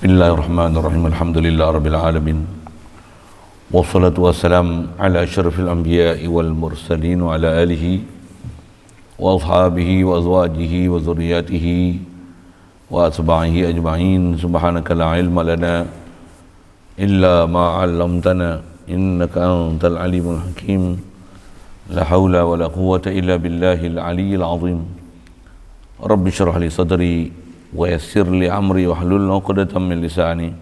Bismillahirrahmanirrahim. Alhamdulillah Rabbil Alamin. Wassalatu wassalam ala asyrafil anbiya'i wal mursalin wa ala alihi wa ashabihi wa azwajihi wa zurriyatihi wa atba'ihi ajma'in. Subhanaka la ilma lana illa ma 'allamtana innaka antal alimul hakim. La haula wa la quwwata illa billahil aliyyil azim. Rabbi shrah li sadri wa yassir li amri wahlul 'uqdatam min lisani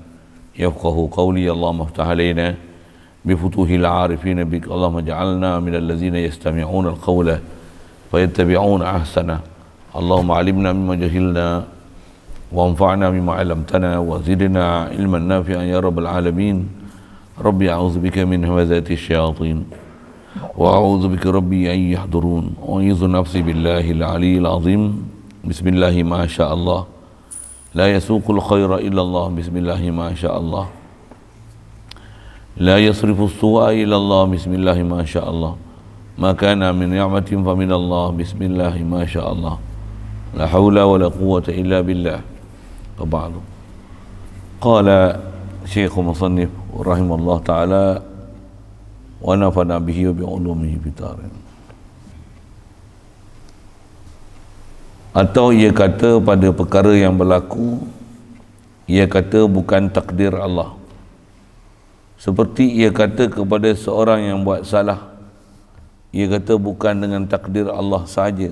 yafqahu qawli. Allahumma iftah alaina bi futuhil 'arifin bik. Allahumma ij'alna minal ladzina yastami'una al-qawla fayattabi'una ahsana. Allahumma 'allimna mimma jahilna wa anfa'na mimma 'allamtana wa zidna ilman nafi'an ya rabbal alamin. Rabbi a'udzu bika min hamazati syayatin wa a'udzu bika rabbi an yahdurun. A'udzu nafsi billahil 'aliyyil 'azim. Bismillahi ma syaa Allah. La yasuqul khaira illa Allah. Bismillahi ma syaa Allah. La yasrifu as-su'a illa Allah. Bismillahi ma syaa Allah. Ma kana min ni'matin fa min Allah. Bismillahi ma syaa Allah. La haula wa la quwwata illa billah. Wa ba'du. Qala Syekh Musannif rahimahullah ta'ala wa nafa'na bihi wa bi 'ulumihi fid dharain. Atau ia kata pada perkara yang berlaku, ia kata bukan takdir Allah. Seperti ia kata kepada seorang yang buat salah, ia kata bukan dengan takdir Allah saja.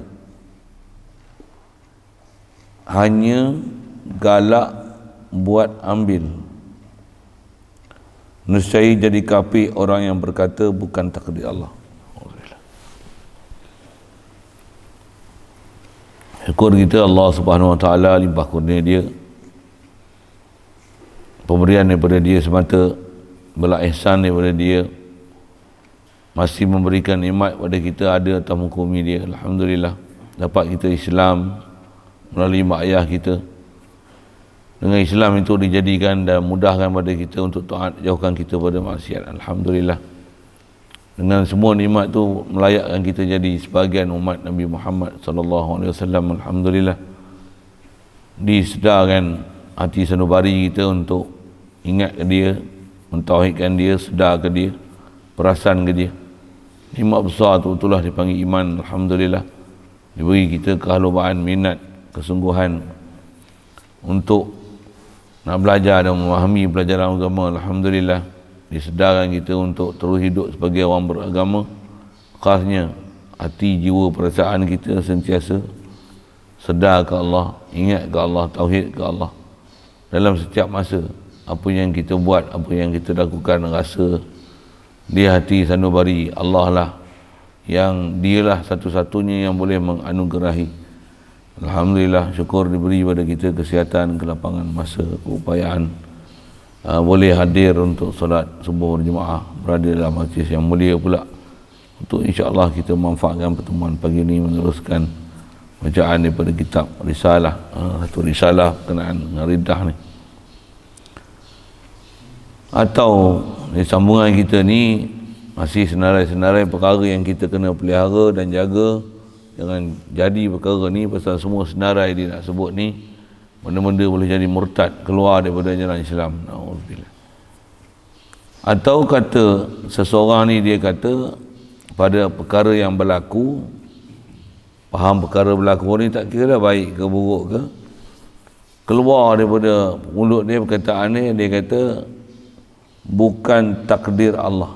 Hanya galak buat ambil. Nescaya jadi kafir orang yang berkata bukan takdir Allah. Syukur kita Allah Subhanahu Wa Taala limpah kurnia dia, pemberian daripada dia semata, bela ihsan daripada dia, masih memberikan nikmat pada kita ada atas muka bumi dia. Alhamdulillah dapat kita Islam melalui mak ayah kita. Dengan Islam itu dijadikan dan mudahkan pada kita untuk taat, jauhkan kita pada maksiat. Alhamdulillah. Dengan semua nikmat tu melayakkan kita jadi sebahagian umat Nabi Muhammad sallallahu alaihi wasallam. Alhamdulillah. Disedarkan hati sanubari kita untuk ingat ke dia, mentauhidkan dia, sedar ke dia, perasan ke dia. Nikmat besar tu itulah dipanggil iman. Alhamdulillah. Diberi kita kehalubaan, minat, kesungguhan untuk nak belajar dan memahami pelajaran agama. Alhamdulillah. Disedarkan kita untuk terus hidup sebagai orang beragama. Khasnya hati, jiwa, perasaan kita sentiasa sedar ke Allah, ingat ke Allah, tauhid ke Allah dalam setiap masa. Apa yang kita buat, apa yang kita lakukan, rasa di hati sanubari Allah lah yang dialah satu-satunya yang boleh menganugerahi. Alhamdulillah, syukur diberi pada kita kesihatan, kelapangan masa, keupayaan, boleh hadir untuk solat subuh berjemaah, berada dalam majlis yang mulia pula, untuk insya-Allah kita manfaatkan pertemuan pagi ini meneruskan bacaan daripada kitab Risalah, satu risalah berkenaan dengan riddah ni. Atau di sambungan kita ni masih senarai-senarai perkara yang kita kena pelihara dan jaga. Jangan jadi perkara ni, pasal semua senarai dia nak sebut ni benda-benda boleh jadi murtad, keluar daripada jalan Islam. Na'udzubillah. Atau kata seseorang ni, dia kata pada perkara yang berlaku, faham perkara berlaku ni tak kira dah baik ke buruk ke, keluar daripada mulut dia perkataan ni, dia kata bukan takdir Allah.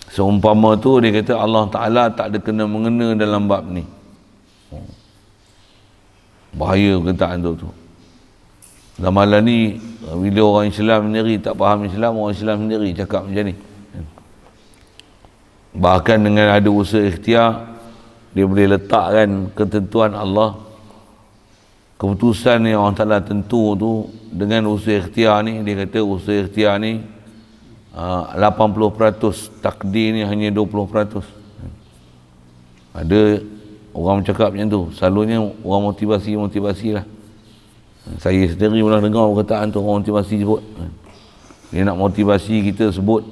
Seumpama tu dia kata Allah Ta'ala tak ada kena mengena dalam bab ni. Bahaya perkataan tu. Malam ni bila orang Islam sendiri tak faham Islam, orang Islam sendiri cakap macam ni. Bahkan dengan ada usaha ikhtiar, dia boleh letakkan ketentuan Allah, keputusan yang Allah Ta'ala tentu tu dengan usaha ikhtiar ni. Dia kata usaha ikhtiar ni 80%, takdir ni hanya 20%. Ada orang cakap macam tu, selalunya orang motivasi lah. Saya sendiri pernah dengar perkataan tu, orang motivasi sebut. Dia nak motivasi kita sebut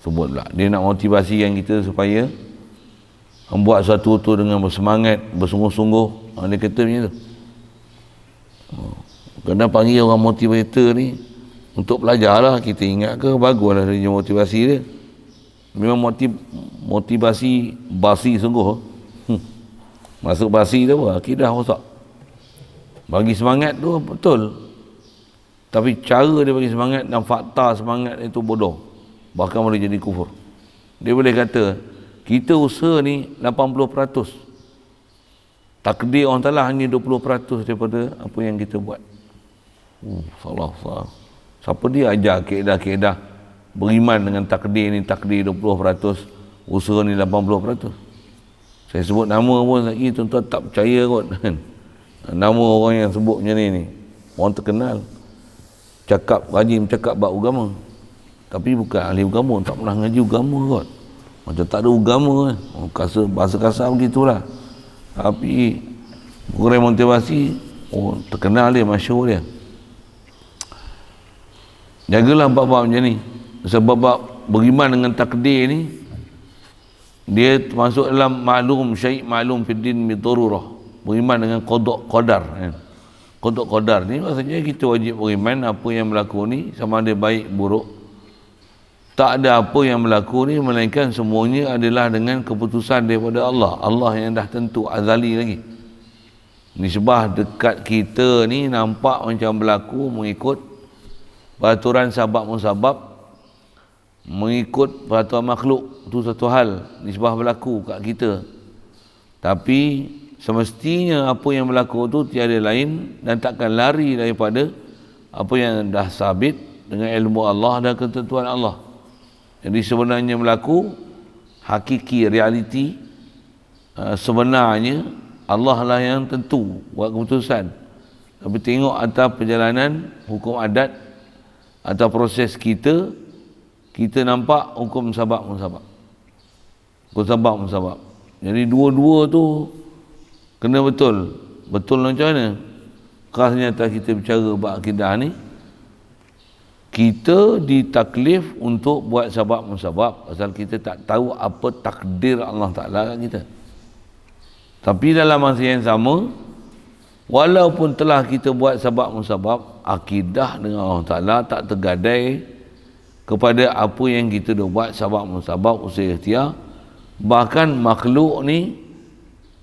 pula. Dia nak motivasikan kita supaya membuat sesuatu tu dengan bersemangat, bersungguh-sungguh. Dia kata macam tu. Kena panggil orang motivator ni untuk belajar lah. Kita ingat ke baguslah dia motivasi dia. Memang motivasi basi sungguh. Masuk basi tu apa? Akidah rosak. Bagi semangat tu betul. Tapi cara dia bagi semangat dan fakta semangat itu bodoh. Bahkan boleh jadi kufur. Dia boleh kata, kita usaha ni 80%. Takdir orang Ta'ala hanya 20% daripada apa yang kita buat. Salah. Siapa dia ajar keedah-keedah beriman dengan takdir ni, takdir 20%, usaha ni 80%. Saya sebut nama pun lagi tuan-tuan tak percaya kot. Nama orang yang sebut macam ni, orang terkenal. Rajin cakap bab agama. Tapi bukan ahli agama, tak pernah ngaji agama kot. Macam tak ada agama kan. Bahasa kasar begitulah. Tapi program motivasi, terkenal dia, masyhur dia. Jagalah bab-bab macam ni. Sebab bab beriman dengan takdir ni, dia termasuk dalam ma'lum fid din bidarurah. Beriman dengan qada' qadar kan. Qada' qadar ni maksudnya kita wajib beriman apa yang berlaku ni sama ada baik buruk. Tak ada apa yang berlaku ni melainkan semuanya adalah dengan keputusan daripada Allah. Allah yang dah tentu azali lagi. Nisbah dekat kita ni nampak macam berlaku mengikut peraturan sabab-musabab, mengikut peraturan makhluk. Itu satu hal nisbah berlaku kat kita. Tapi semestinya apa yang berlaku tu tiada lain dan takkan lari daripada apa yang dah sabit dengan ilmu Allah dan ketentuan Allah. Jadi sebenarnya berlaku hakiki, realiti, sebenarnya Allah lah yang tentu buat keputusan. Tapi tengok atas perjalanan hukum adat atau proses kita nampak hukum sabab-musabab. Hukum sabab-musabab. Jadi dua-dua tu kena betul. Betul macam mana? Khasnya atas kita bicara bab akidah ni, kita ditaklif untuk buat sabab-musabab pasal kita tak tahu apa takdir Allah Ta'ala kat kita. Tapi dalam masa yang sama, walaupun telah kita buat sabab-musabab, akidah dengan Allah Ta'ala tak tergadai kepada apa yang kita dah buat sabab-musabab usaha ikhtiar. Bahkan makhluk ni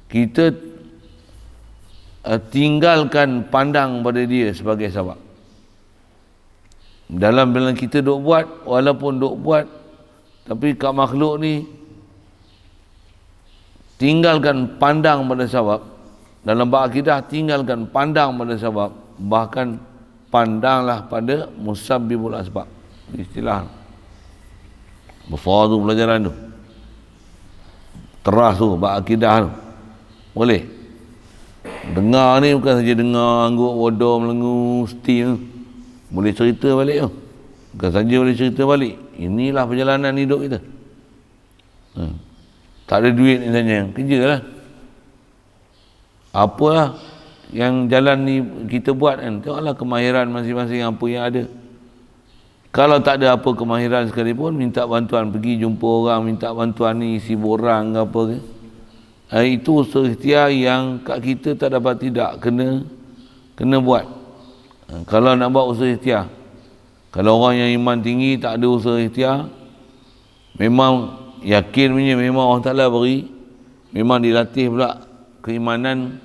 kita tinggalkan pandang pada dia sebagai sabab. Dalam kita duk buat, walaupun duk buat, tapi kat makhluk ni tinggalkan pandang pada sebab. Dalam bab akidah tinggalkan pandang pada sebab, bahkan pandanglah pada musabbibul asbab. Istilah besar tu pelajaran tu, teras tu bab akidah tu. Boleh dengar ni, bukan saja dengar angguk bodoh melengu steam tu. Boleh cerita balik tu. Bukan saja boleh cerita balik. Inilah perjalanan hidup kita. Tak ada duit ni saja. Kerja lah. Apalah yang jalan ni kita buat kan. Tengoklah kemahiran masing-masing apa yang ada. Kalau tak ada apa kemahiran sekalipun, minta bantuan. Pergi jumpa orang, minta bantuan ni, isi borang ke apa ke. Itu usaha ikhtiar yang kat kita tak dapat tidak. Kena buat. Kalau nak buat usaha ikhtiar, kalau orang yang iman tinggi tak ada usaha ikhtiar, memang yakin punya memang Allah Ta'ala beri, memang dilatih pula keimanan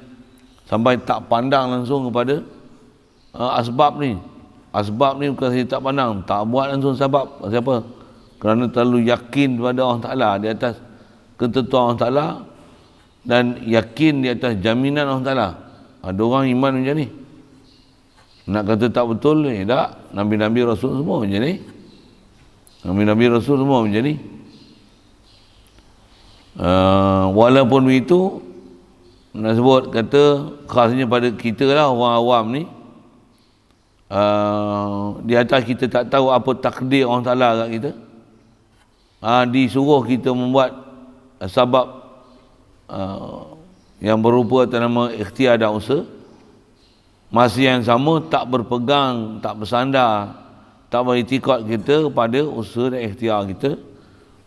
sampai tak pandang langsung kepada asbab ni. Asbab ni bukan saja tak pandang, tak buat langsung sebab. Siapa? Kerana terlalu yakin kepada Allah Ta'ala, di atas ketentuan Allah Ta'ala, dan yakin di atas jaminan Allah Ta'ala. Ada orang iman macam ni. Nak kata tak betul ni, tak. Nabi-Nabi Rasul semua macam ni. Nabi-Nabi Rasul semua macam ni. Walaupun begitu, nak sebut kata khasnya pada kita lah, orang awam ni, di atas kita tak tahu apa takdir Allah Ta'ala kat kita, disuruh kita membuat sebab yang berupa atas nama ikhtiar dan usaha. Masa yang sama tak berpegang, tak bersandar, tak beriktikad kita kepada usaha dan ikhtiar kita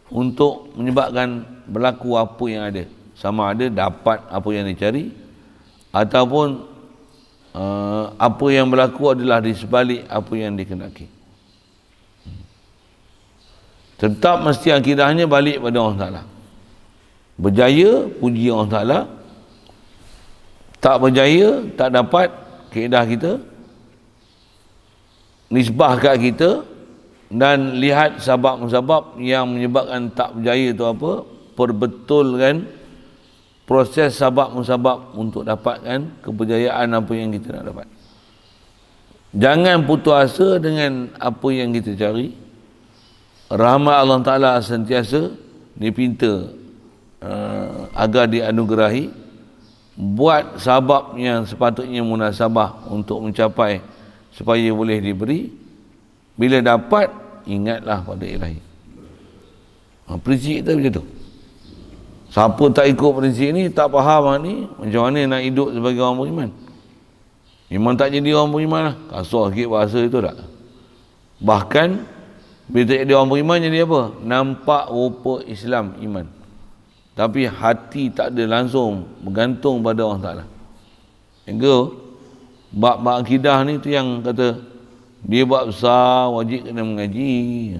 untuk menyebabkan berlaku apa yang ada. Sama ada dapat apa yang dicari ataupun apa yang berlaku adalah di sebalik apa yang dikehendaki. Tetap mesti akidahnya balik pada Allah Ta'ala. Berjaya, puji Allah Ta'ala. Tak berjaya, tak dapat kaedah kita, nisbah kat kita, dan lihat sebab-sebab yang menyebabkan tak berjaya tu apa, perbetulkan proses sebab-sebab untuk dapatkan keberjayaan apa yang kita nak dapat. Jangan putus asa dengan apa yang kita cari. Rahmat Allah Ta'ala sentiasa dipinta agar dianugerahi. Buat sabab yang sepatutnya munasabah untuk mencapai supaya boleh diberi. Bila dapat, ingatlah pada ilahi. Prinsip kita macam tu. Siapa tak ikut prinsip ni, tak faham ni, macam mana nak hidup sebagai orang beriman. Memang tak jadi orang beriman lah. Kasar sikit bahasa itu tak. Bahkan bila tak jadi orang beriman, jadi apa? Nampak rupa Islam, iman, tapi hati tak ada, langsung bergantung pada Allah Ta'ala. Sehingga bab-bab akidah ni tu yang kata dia bab besar, wajib kena mengaji,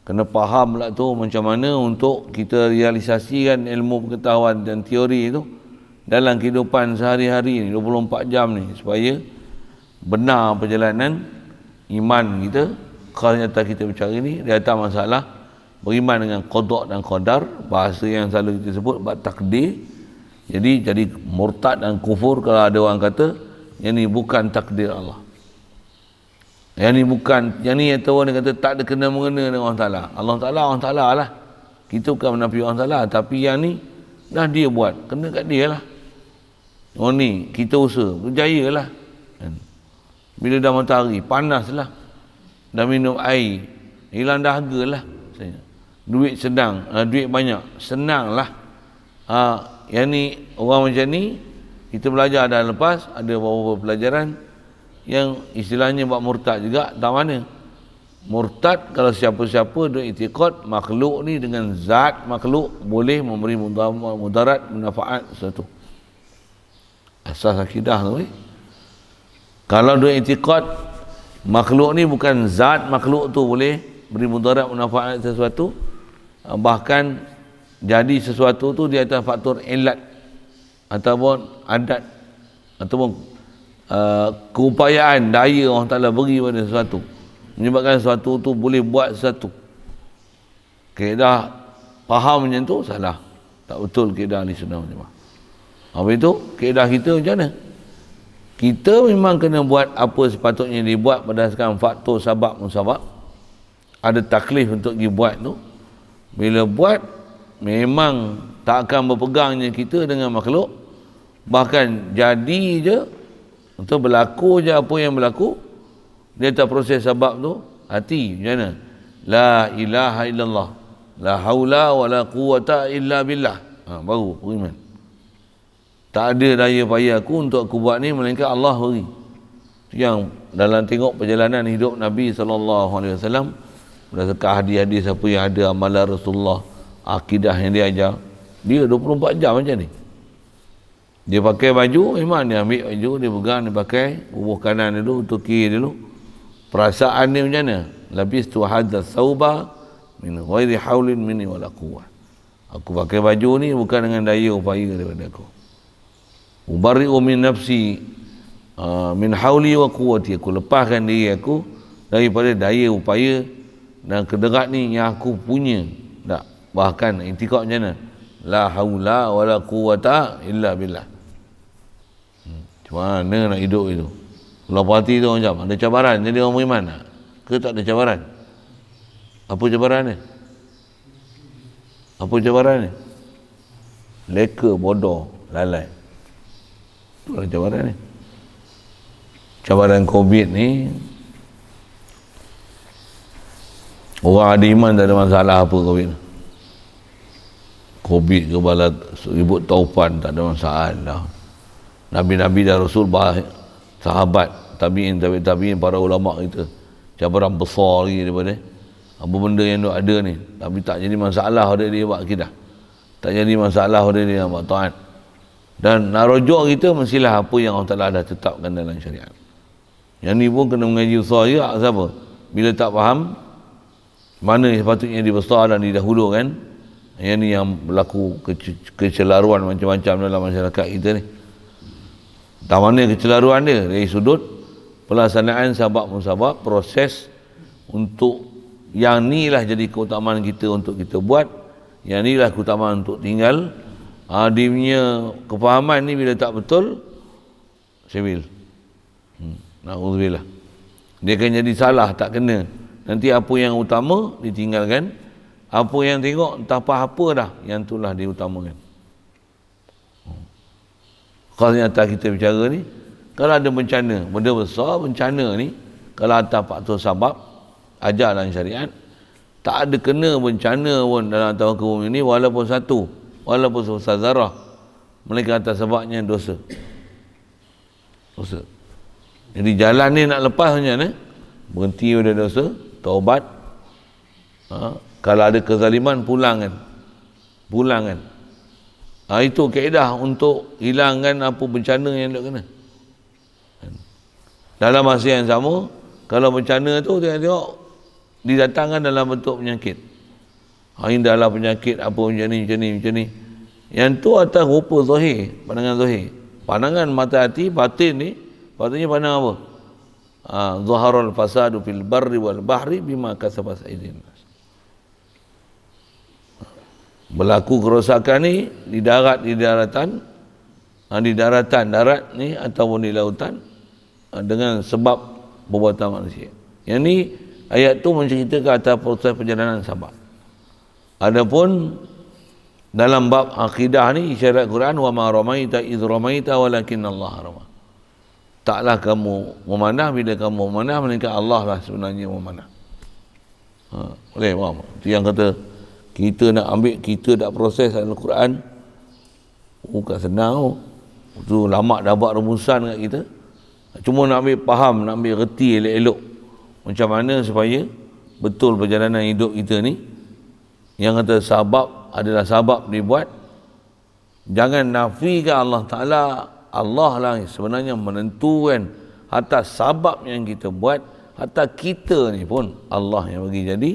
kena faham pula tu macam mana untuk kita realisasikan ilmu pengetahuan dan teori itu dalam kehidupan sehari-hari ni, 24 jam ni, supaya benar perjalanan iman kita. Kalau nyata kita bercakap ni, di atas masalah beriman dengan qada dan qadar, bahasa yang selalu kita sebut bab takdir. Jadi murtad dan kufur kalau ada orang kata yang ni bukan takdir Allah. Yang ni bukan, yang ni atau orang kata tak ada kena-mengena dengan Allah Ta'ala. Allah Ta'ala lah. Kita bukan menafi Allah Ta'ala, tapi yang ni dah dia buat, kena kat dia lah. Orang ni kita usaha, berjaya lah. Bila dah matahari, panas lah. Dah minum air, hilang dahaga lah. Duit sedang, duit banyak, senang lah. Yang ni, orang macam ni, kita belajar dah lepas, ada beberapa pelajaran yang istilahnya buat murtad juga, tak mana. Murtad kalau siapa-siapa duk i'tiqad makhluk ni dengan zat makhluk boleh memberi mudarat, manfaat sesuatu. Asas akidah tu. Kalau duk i'tiqad makhluk ni bukan zat makhluk tu boleh beri mudarat, manfaat sesuatu, bahkan jadi sesuatu tu di atas faktor ilat ataupun adat ataupun keupayaan, daya Allah Ta'ala beri pada sesuatu menyebabkan sesuatu tu boleh buat sesuatu. Kaedah faham macam tu salah, tak betul kaedah ahli sunnah wal jamaah. Apa itu? Kaedah kita macam mana? Kita memang kena buat apa sepatutnya dibuat berdasarkan faktor sabab musabab. Ada taklif untuk dibuat tu. Bila buat, memang tak akan berpegangnya kita dengan makhluk. Bahkan jadi je, untuk berlaku je apa yang berlaku, dia tak proses sabab tu, hati macam mana? La ilaha illallah, la haula wa la quwata illa billah. Baru beriman. Tak ada daya payah aku untuk aku buat ni, melainkan Allah beri. Yang dalam tengok perjalanan hidup Nabi SAW, berdasarkan hadis-hadis apa yang ada, amalan Rasulullah, akidah yang dia ajar, dia 24 jam macam ni. Dia pakai baju, memang dia ambil baju, dia pegang, dia pakai, bubuh kanan dulu, untuk kiri dulu. Perasaan dia macam mana? Labis tu hadza sauba min ghairi haulin minni wala quwwah. Aku pakai baju ni bukan dengan daya upaya daripada aku. Ubari'u min nafsi min hauli wa quwwati. Aku lepaskan diri aku daripada daya upaya dan kederat ni yang aku punya. Tak. Bahkan i'tiqad macam mana? La haula wala quwwata illa billah. Macam mana nak hidup itu? Kalau parti tu macam ada cabaran jadi orang beriman tak? Ke tak ada cabaran? Apa cabaran ni? Apa cabaran ni? Leka, bodoh, lalai. Itulah cabaran ni. Cabaran COVID ni, orang ada iman tak ada masalah apa COVID ni. COVID ke bala ribut taufan tak ada masalah. Nabi-nabi dan Rasul, sahabat, tabi'in, para ulama kita, cabaran besar lagi daripada apa benda yang ada ni. Tapi tak jadi masalah pada dia buat akidah, tak jadi masalah pada dia buat taat. Dan nak rujuk kita mestilah apa yang Allah Ta'ala dah tetapkan dalam syariat. Yang ni pun kena mengaji usaha juga. Siapa? Bila tak faham mana sepatutnya dibesar dan didahulukan, yang ni yang berlaku kecelaruan macam-macam dalam masyarakat kita ni. Tak mana kecelaruan dia dari sudut pelaksanaan sabab-musabab, proses untuk yang ni lah jadi keutamaan kita untuk kita buat, yang ni lah keutamaan untuk tinggal. Dia punya kefahaman ni bila tak betul, syamil. Na'udzubillah. Dia akan jadi salah, tak kena. Nanti apa yang utama ditinggalkan, apa yang tengok entah apa dah, yang itulah diutamakan. Kalau yang atas kita bicara ni, kalau ada bencana, benda besar bencana ni, kalau atas faktor sabab, ajar dalam syariat, tak ada kena bencana pun dalam tahun ke bumi ni, walaupun satu, walaupun sebesar zarah, mereka atas sebabnya dosa. Jadi jalan ni nak lepas macam mana? Berhenti pada dosa, taubat. Kalau ada kezaliman, pulangkan. Itu kaedah untuk hilangkan apa bencana yang dok kena. Dalam masa yang sama, kalau bencana tu tengok didatangkan dalam bentuk penyakit. Ini adalah penyakit apa macam ni. Yang tu atas rupa zahir, pandangan zahir. Pandangan mata hati, batin ni, patutnya pandang apa? Zaharul fasadu fil barri wal bahri bima kasabat aydin nas. Berlaku kerosakan ni di darat, darat ni ataupun di lautan dengan sebab perbuatan manusia. Yang ni ayat tu menceritakan atas proses perjalanan sabar. Adapun dalam bab akidah ni isyarat Quran, wa ma ramaita idh ramaita walakinna Allah rama. Taklah kamu memanah bila kamu memanah, melainkan Allah lah sebenarnya memanah. Boleh faham? Itu yang kata kita nak ambil, kita nak proses Al-Quran, bukan senang. Itu lama dah buat rumusan kat kita. Cuma nak ambil faham, nak ambil reti elok-elok macam mana supaya betul perjalanan hidup kita ni. Yang kata sabab adalah sabab dibuat, jangan nafikan Allah Ta'ala. Allah lah sebenarnya menentukan atas sabab yang kita buat, atas kita ni pun Allah yang bagi jadi.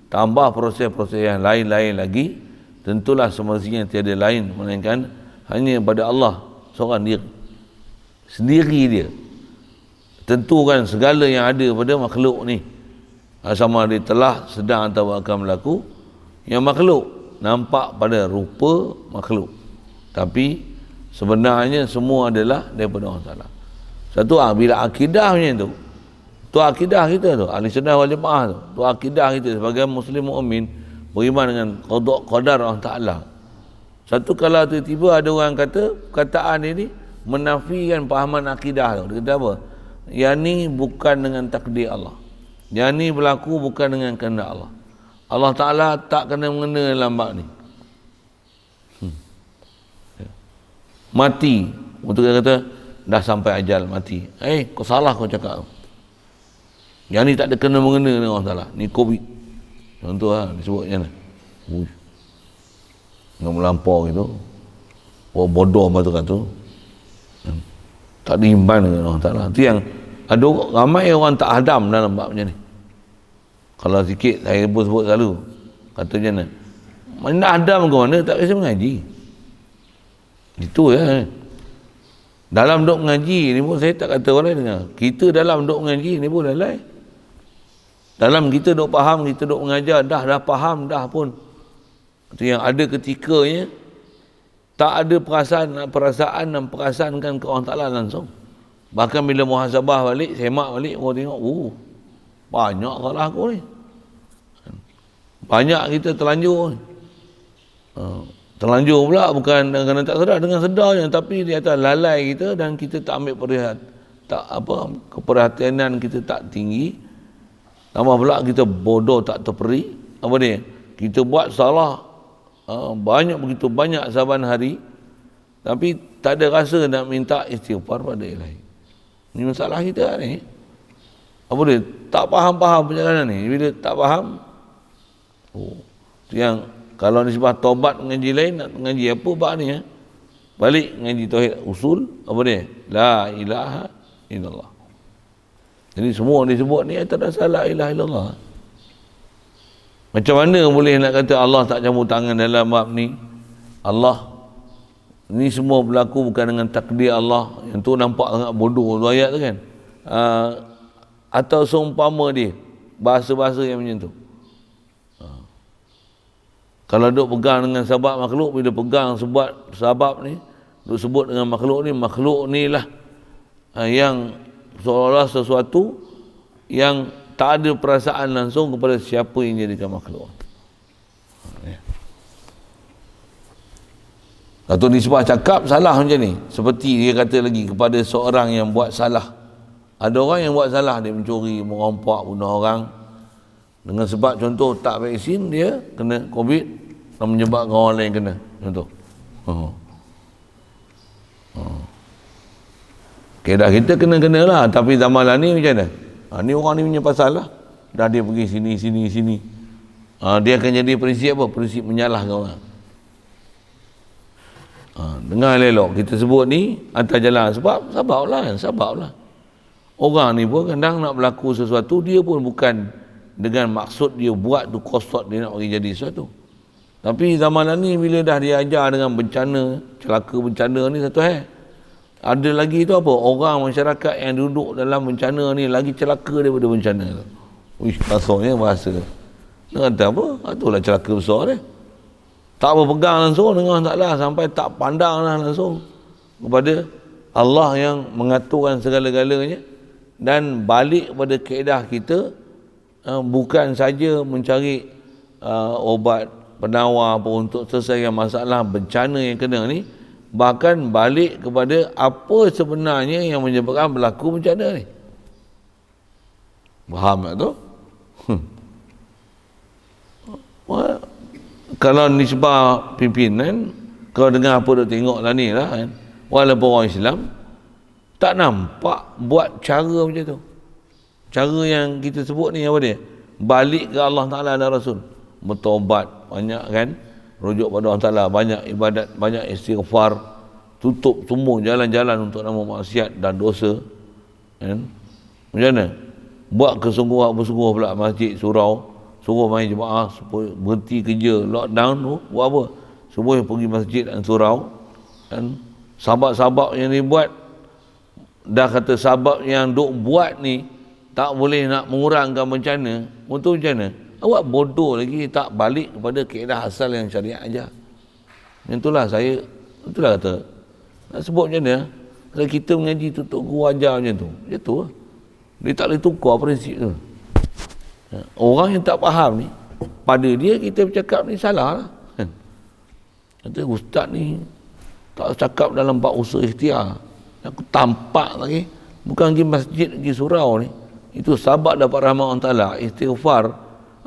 Tambah proses-proses yang lain-lain lagi, tentulah semestinya tiada lain melainkan hanya pada Allah seorang dia, sendiri dia tentukan segala yang ada pada makhluk ni, sama dia telah, sedang atau akan berlaku. Yang makhluk nampak pada rupa makhluk, tapi sebenarnya semua adalah daripada Allah Ta'ala. Satu bila akidah macam tu akidah kita tu, ahli sunnah wal jamaah tu akidah kita sebagai muslim mukmin, beriman dengan qada qadar Allah Ta'ala. Satu kalau tiba-tiba ada orang kata perkataan ini menafikan pahaman akidah tu, dia kata apa? Yang ni bukan dengan takdir Allah, yang ni berlaku bukan dengan kehendak Allah. Allah Ta'ala tak kena mengena dalam bab ni. Mati, untuk dia kata dah sampai ajal mati. Kau salah kau cakap. Yang ni tak ada kena mengena dengan Allah Ta'ala. Ni COVID. Contoh lah, disebutnya lah. Yang melampau gitu. Bodoh betul tu. Tak diimban dengan Allah Ta'ala. Itu yang ada ramai orang tak hadam dalam bab macam ni. Kalau sikit saya pun sebut selalu, kata macam mana, mana hadam ke mana tak kisah mengaji. Itu ya. Dalam duk mengaji ni pun saya tak kata orang lain dengar. Kita dalam duk mengaji ni pun lalai. Dalam kita duk faham, kita duk mengajar, dah faham dah pun. Itu yang ada ketikanya tak ada perasaan dan perasaankan ke Allah Ta'ala langsung. Bahkan bila muhasabah balik, semak balik, orang tengok, banyak salah aku ni. Banyak kita terlanjur ni. Terlanjur pula bukan kerana tak sedar, dengan sedarnya, tapi di atas lalai kita dan kita tak ambil keperhatianan kita tak tinggi. Tambah pula kita bodoh tak terperi. Apa dia? Kita buat salah begitu banyak saban hari, tapi tak ada rasa nak minta istighfar pada Ilahi. Ini masalah kita ni. Apa dia? Tak faham perjalanan ni. Bila tak faham, itu yang kalau nisbah taubat mengaji lain, nak mengaji apa bab ni Balik ngaji tauhid usul, apa dia? La ilaha illallah. Jadi semua disebut ni tak ada salah ilaha illallah. Macam mana boleh nak kata Allah tak campur tangan dalam bab ni? Allah ni semua berlaku bukan dengan takdir Allah. Yang tu nampak sangat bodoh tu ayat tu kan. Atau seumpama dia bahasa-bahasa yang macam tu. Kalau duk pegang dengan sebab makhluk, bila pegang sebab ni, duk sebut dengan makhluk ni lah yang seolah-olah sesuatu yang tak ada perasaan langsung kepada siapa yang jadikan makhluk. Datuk Nisbah cakap salah macam ni. Seperti dia kata lagi kepada seorang yang buat salah. Ada orang yang buat salah, dia mencuri, merompak, bunuh orang. Dengan sebab contoh tak vaksin, dia kena COVID dan menyebabkan orang lain kena. Contoh. Keadaan kita kena-kena lah. Tapi zaman lah ni macam mana? Ni orang ni punya pasal lah. Dah dia pergi sini. Dia akan jadi prinsip apa? Prinsip menyalahkan orang. Dengar elok kita sebut ni atas jalan sebab lah. Orang ni pun kadang nak berlaku sesuatu, dia pun bukan dengan maksud dia buat tu kosot dia nak bagi jadi sesuatu. Tapi zaman ni bila dah dia ajar dengan bencana, celaka bencana ni satu hal. Ada lagi tu apa? Orang masyarakat yang duduk dalam bencana ni lagi celaka daripada bencana tu. Wish, kasarnya bahasa. Dia kata apa? Itulah celaka besar dia. Tak berpegang langsung dengan taklah sampai tak pandang lah langsung kepada Allah yang mengaturkan segala-galanya, dan balik kepada kaedah kita, bukan saja mencari obat penawar apa untuk selesaikan masalah bencana yang kena ni, bahkan balik kepada apa sebenarnya yang menyebabkan berlaku bencana ni. Faham tak tu? Kalau nisbah pimpinan, kalau dengar apa dia tengok lah ni lah kan, walaupun orang Islam tak nampak buat cara macam tu. Cara yang kita sebut ni apa dia? Balik ke Allah Ta'ala dan Rasul, bertaubat banyak kan, rujuk pada Allah Ta'ala, banyak ibadat, banyak istighfar, tutup semua jalan-jalan untuk nama maksiat dan dosa kan? Macam mana? Buat bersungguh pula masjid, surau, suruh main jemaah, berhenti kerja, lockdown tu, buat apa? Suruh pergi masjid dan surau kan? Sabab-sabab yang dibuat, dah kata sabab yang duk buat ni tak boleh nak mengurangkan bencana, untuk macam mana? Awak bodoh lagi tak balik kepada kaedah asal yang syariat aja. Itulah kata nak sebut macam mana? Kalau kita mengaji tutup guru ajar macam tu, lah. Dia tak boleh tukar prinsip tu. Orang yang tak faham ni, pada dia kita bercakap ni salah lah. Kata ustaz ni tak cakap dalam bab usaha ikhtiar. Aku tampak lagi, bukan pergi masjid, pergi surau ni. Itu sabab dapat rahmat Allah Ta'ala, istighfar,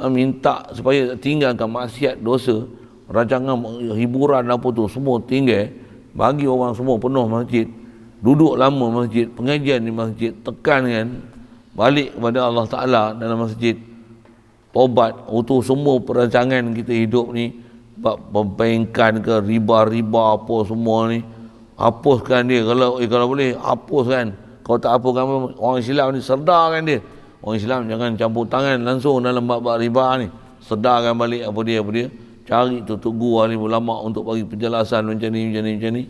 minta supaya tinggalkan maksiat, dosa, rancangan hiburan apa tu semua tinggal, bagi orang semua penuh masjid, duduk lama masjid, pengajian di masjid, tekankan balik kepada Allah Ta'ala dalam masjid, taubat, itu semua perancangan kita hidup ni, perbankan ke riba apa semua ni, hapuskan dia. Kalau boleh hapuskan. Kalau tak hapuskan, orang Islam ni sedarkan dia. Orang Islam jangan campur tangan langsung dalam bab riba ni. Sedarkan balik apa dia. Cari tutup guru ahli ulama untuk bagi penjelasan macam ni.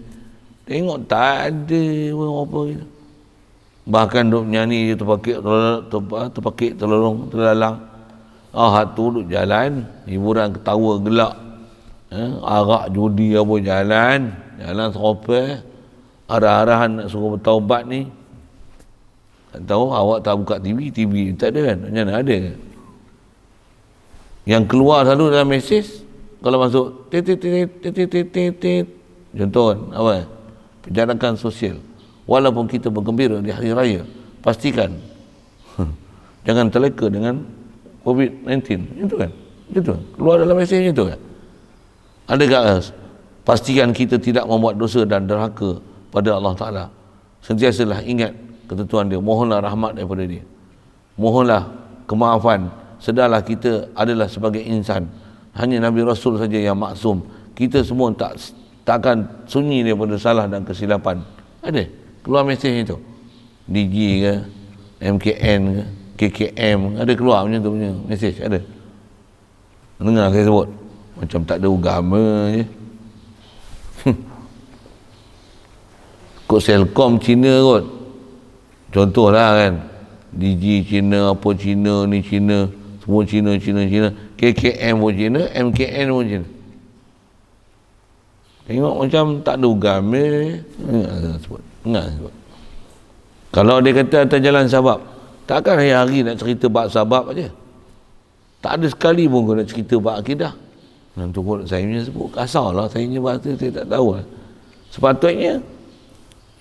Tengok tak ada apa gitu. Bahkan duk nyanyi terpakik terlalang. Tu duk jalan, hiburan ketawa gelak. Arak judi apa jalan seropek, arah-arahan nak suruh bertaubat ni. Tak tahu awak tak buka TV tak ada kan? Macam mana ada? Yang keluar selalu dalam mesej kalau masuk contoh kan, apa? Penjarakan sosial. Walaupun kita bergembira di hari raya, pastikan jangan terleka dengan COVID-19. Itu kan? Itu keluar dalam mesej itu kan? Adakah pastikan kita tidak membuat dosa dan derhaka pada Allah Ta'ala. Sentiasalah ingat ketentuan dia, mohonlah rahmat daripada dia, mohonlah kemaafan. Sedarlah kita adalah sebagai insan, hanya Nabi Rasul saja yang maksum. Kita semua takkan sunyi daripada salah dan kesilapan. Ada keluar mesej itu, DG ke, MKN ke, KKM, ada keluar macam tu punya mesej, ada. Dengar saya sebut macam tak ada agama je. Kod Selcom Cina kot, contohlah kan, DG Cina, apa Cina ni Cina, semua Cina. KKM pun Cina, MKN pun Cina. Tengok macam tak ada agama. Ingat sebut. Kalau dia kata atas jalan sabab, takkan hari-hari nak cerita bab sabab aja. Tak ada sekali pun kau nak cerita bab akidah. Nanti pun saya punya sebut kasar lah, saya punya bahasa saya tak tahu lah. Sepatutnya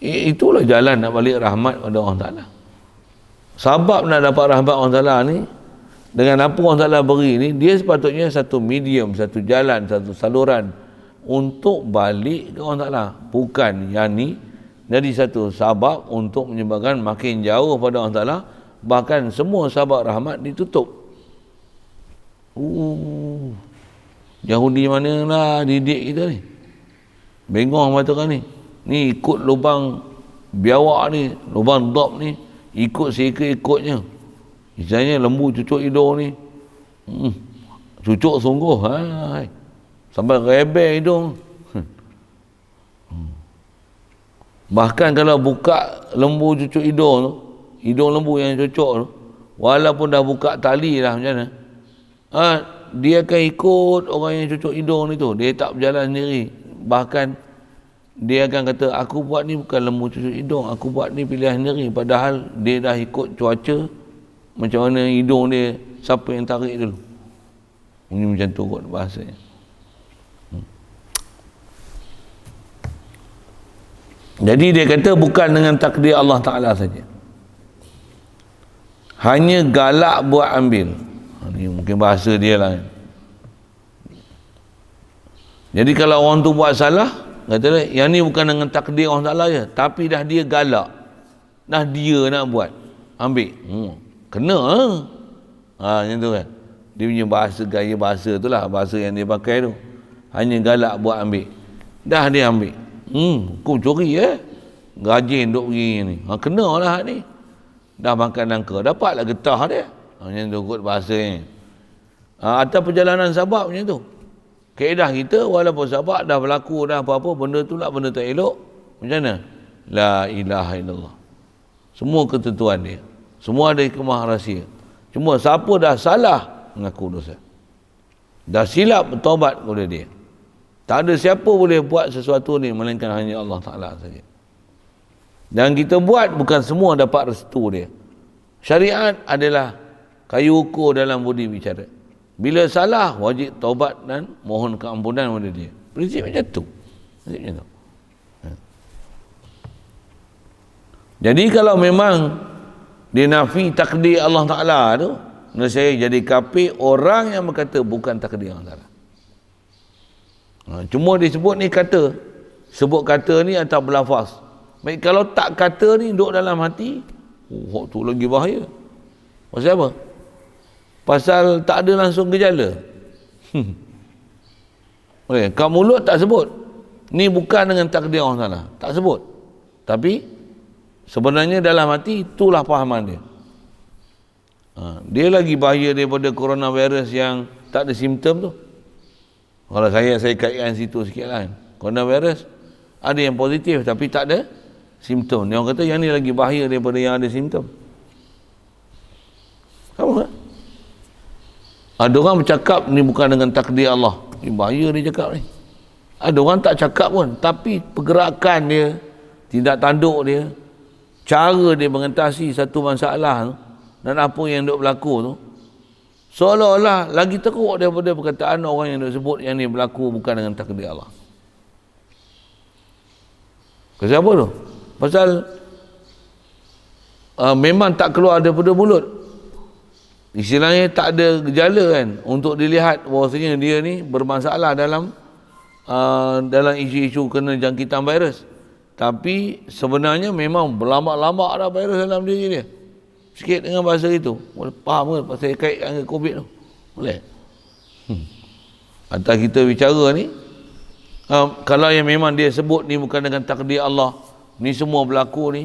itulah jalan nak balik rahmat pada Allah Ta'ala. Sebab nak dapat rahmat Allah Ta'ala ni, dengan apa Allah Ta'ala beri ni, dia sepatutnya satu medium, satu jalan, satu saluran untuk balik ke Allah Ta'ala. Bukan yang ni jadi satu sebab untuk menyebabkan makin jauh pada Allah Ta'ala, bahkan semua sebab rahmat ditutup. Yahudi mana lah didik kita ni, bengong matakan ni ikut lubang biawak ni, lubang dop ni, ikut seekor-ikutnya. Misalnya lembu cucuk hidung ni, cucuk sungguh, sampai rebel hidung. Bahkan kalau buka lembu cucuk hidung tu, hidung lembu yang cucuk tu, walaupun dah buka tali lah macam mana, dia akan ikut orang yang cucuk hidung ni tu, dia tak berjalan sendiri. Bahkan dia akan kata, aku buat ni bukan lembu cucuk hidung, aku buat ni pilihan sendiri, padahal dia dah ikut cuaca, macam mana hidung dia, siapa yang tarik dulu. Ini macam tu kot bahasanya. Jadi dia kata bukan dengan takdir Allah Ta'ala saja, hanya galak buat ambil. Ini mungkin bahasa dia lah. Jadi kalau orang tu buat salah, kata dia, yang ni bukan dengan takdir Allah Ta'ala je, tapi dah dia galak, dah dia nak buat, ambil. Kena macam tu kan. Dia punya bahasa, gaya bahasa tu lah, bahasa yang dia pakai tu, hanya galak buat ambil. Dah dia ambil, hukum curi rajin duk pergi ni, kena lah ni, dah makan nangka, dapatlah getah dia. Macam tu kot bahasanya. Atas perjalanan sabab macam tu, kaedah kita walaupun sabab dah berlaku dah apa-apa, benda tu lah benda tak elok, macam mana? La ilaha illallah, semua ketentuan dia, semua ada hikmah rahsia. Cuma siapa dah salah mengaku dosa, dah silap bertaubat kepada dia. Tak ada siapa boleh buat sesuatu ni melainkan hanya Allah Ta'ala saja. Dan kita buat bukan semua dapat restu dia. Syariat adalah kayu ukur dalam budi bicara. Bila salah, wajib taubat dan mohon keampunan kepada dia. Prinsip macam tu. Jadi kalau memang dia nafi takdir Allah Ta'ala tu, saya jadi kafir orang yang berkata bukan takdir Allah Ta'ala. Cuma disebut ni kata, sebut kata ni atau berlafaz. Baik, kalau tak kata ni duduk dalam hati, tu lagi bahaya. Pasal apa? Pasal tak ada langsung gejala. Okay, kat mulut tak sebut ni bukan dengan takdir Allah Ta'ala, tak sebut, tapi sebenarnya dalam hati itulah pahaman dia. Dia lagi bahaya daripada coronavirus yang tak ada simptom tu. Kalau saya kaitkan situ sikit lah. Coronavirus ada yang positif tapi tak ada simptom. Dia orang kata yang ni lagi bahaya daripada yang ada simptom. Sama tak? Ada orang bercakap ni bukan dengan takdir Allah. Ini bahaya dia cakap ni. Ada orang tak cakap pun, tapi pergerakan dia, tindak tanduk dia, cara dia mengatasi satu masalah tu, dan apa yang duk berlaku tu, seolah-olah lagi teruk daripada perkataan orang yang duk sebut yang ni berlaku bukan dengan takdir Allah. Kenapa tu? Pasal memang tak keluar daripada mulut. Istilahnya tak ada gejala kan untuk dilihat bahawasanya dia ni bermasalah dalam isu-isu kena jangkitan virus. Tapi sebenarnya memang berlambak-lambak dah virus dalam diri dia. Sikit dengan bahasa itu. Boleh faham ke pasal kaitkan dengan COVID tu? Boleh? Atas kita bicara ni, Kalau yang memang dia sebut ni bukan dengan takdir Allah, ni semua berlaku ni,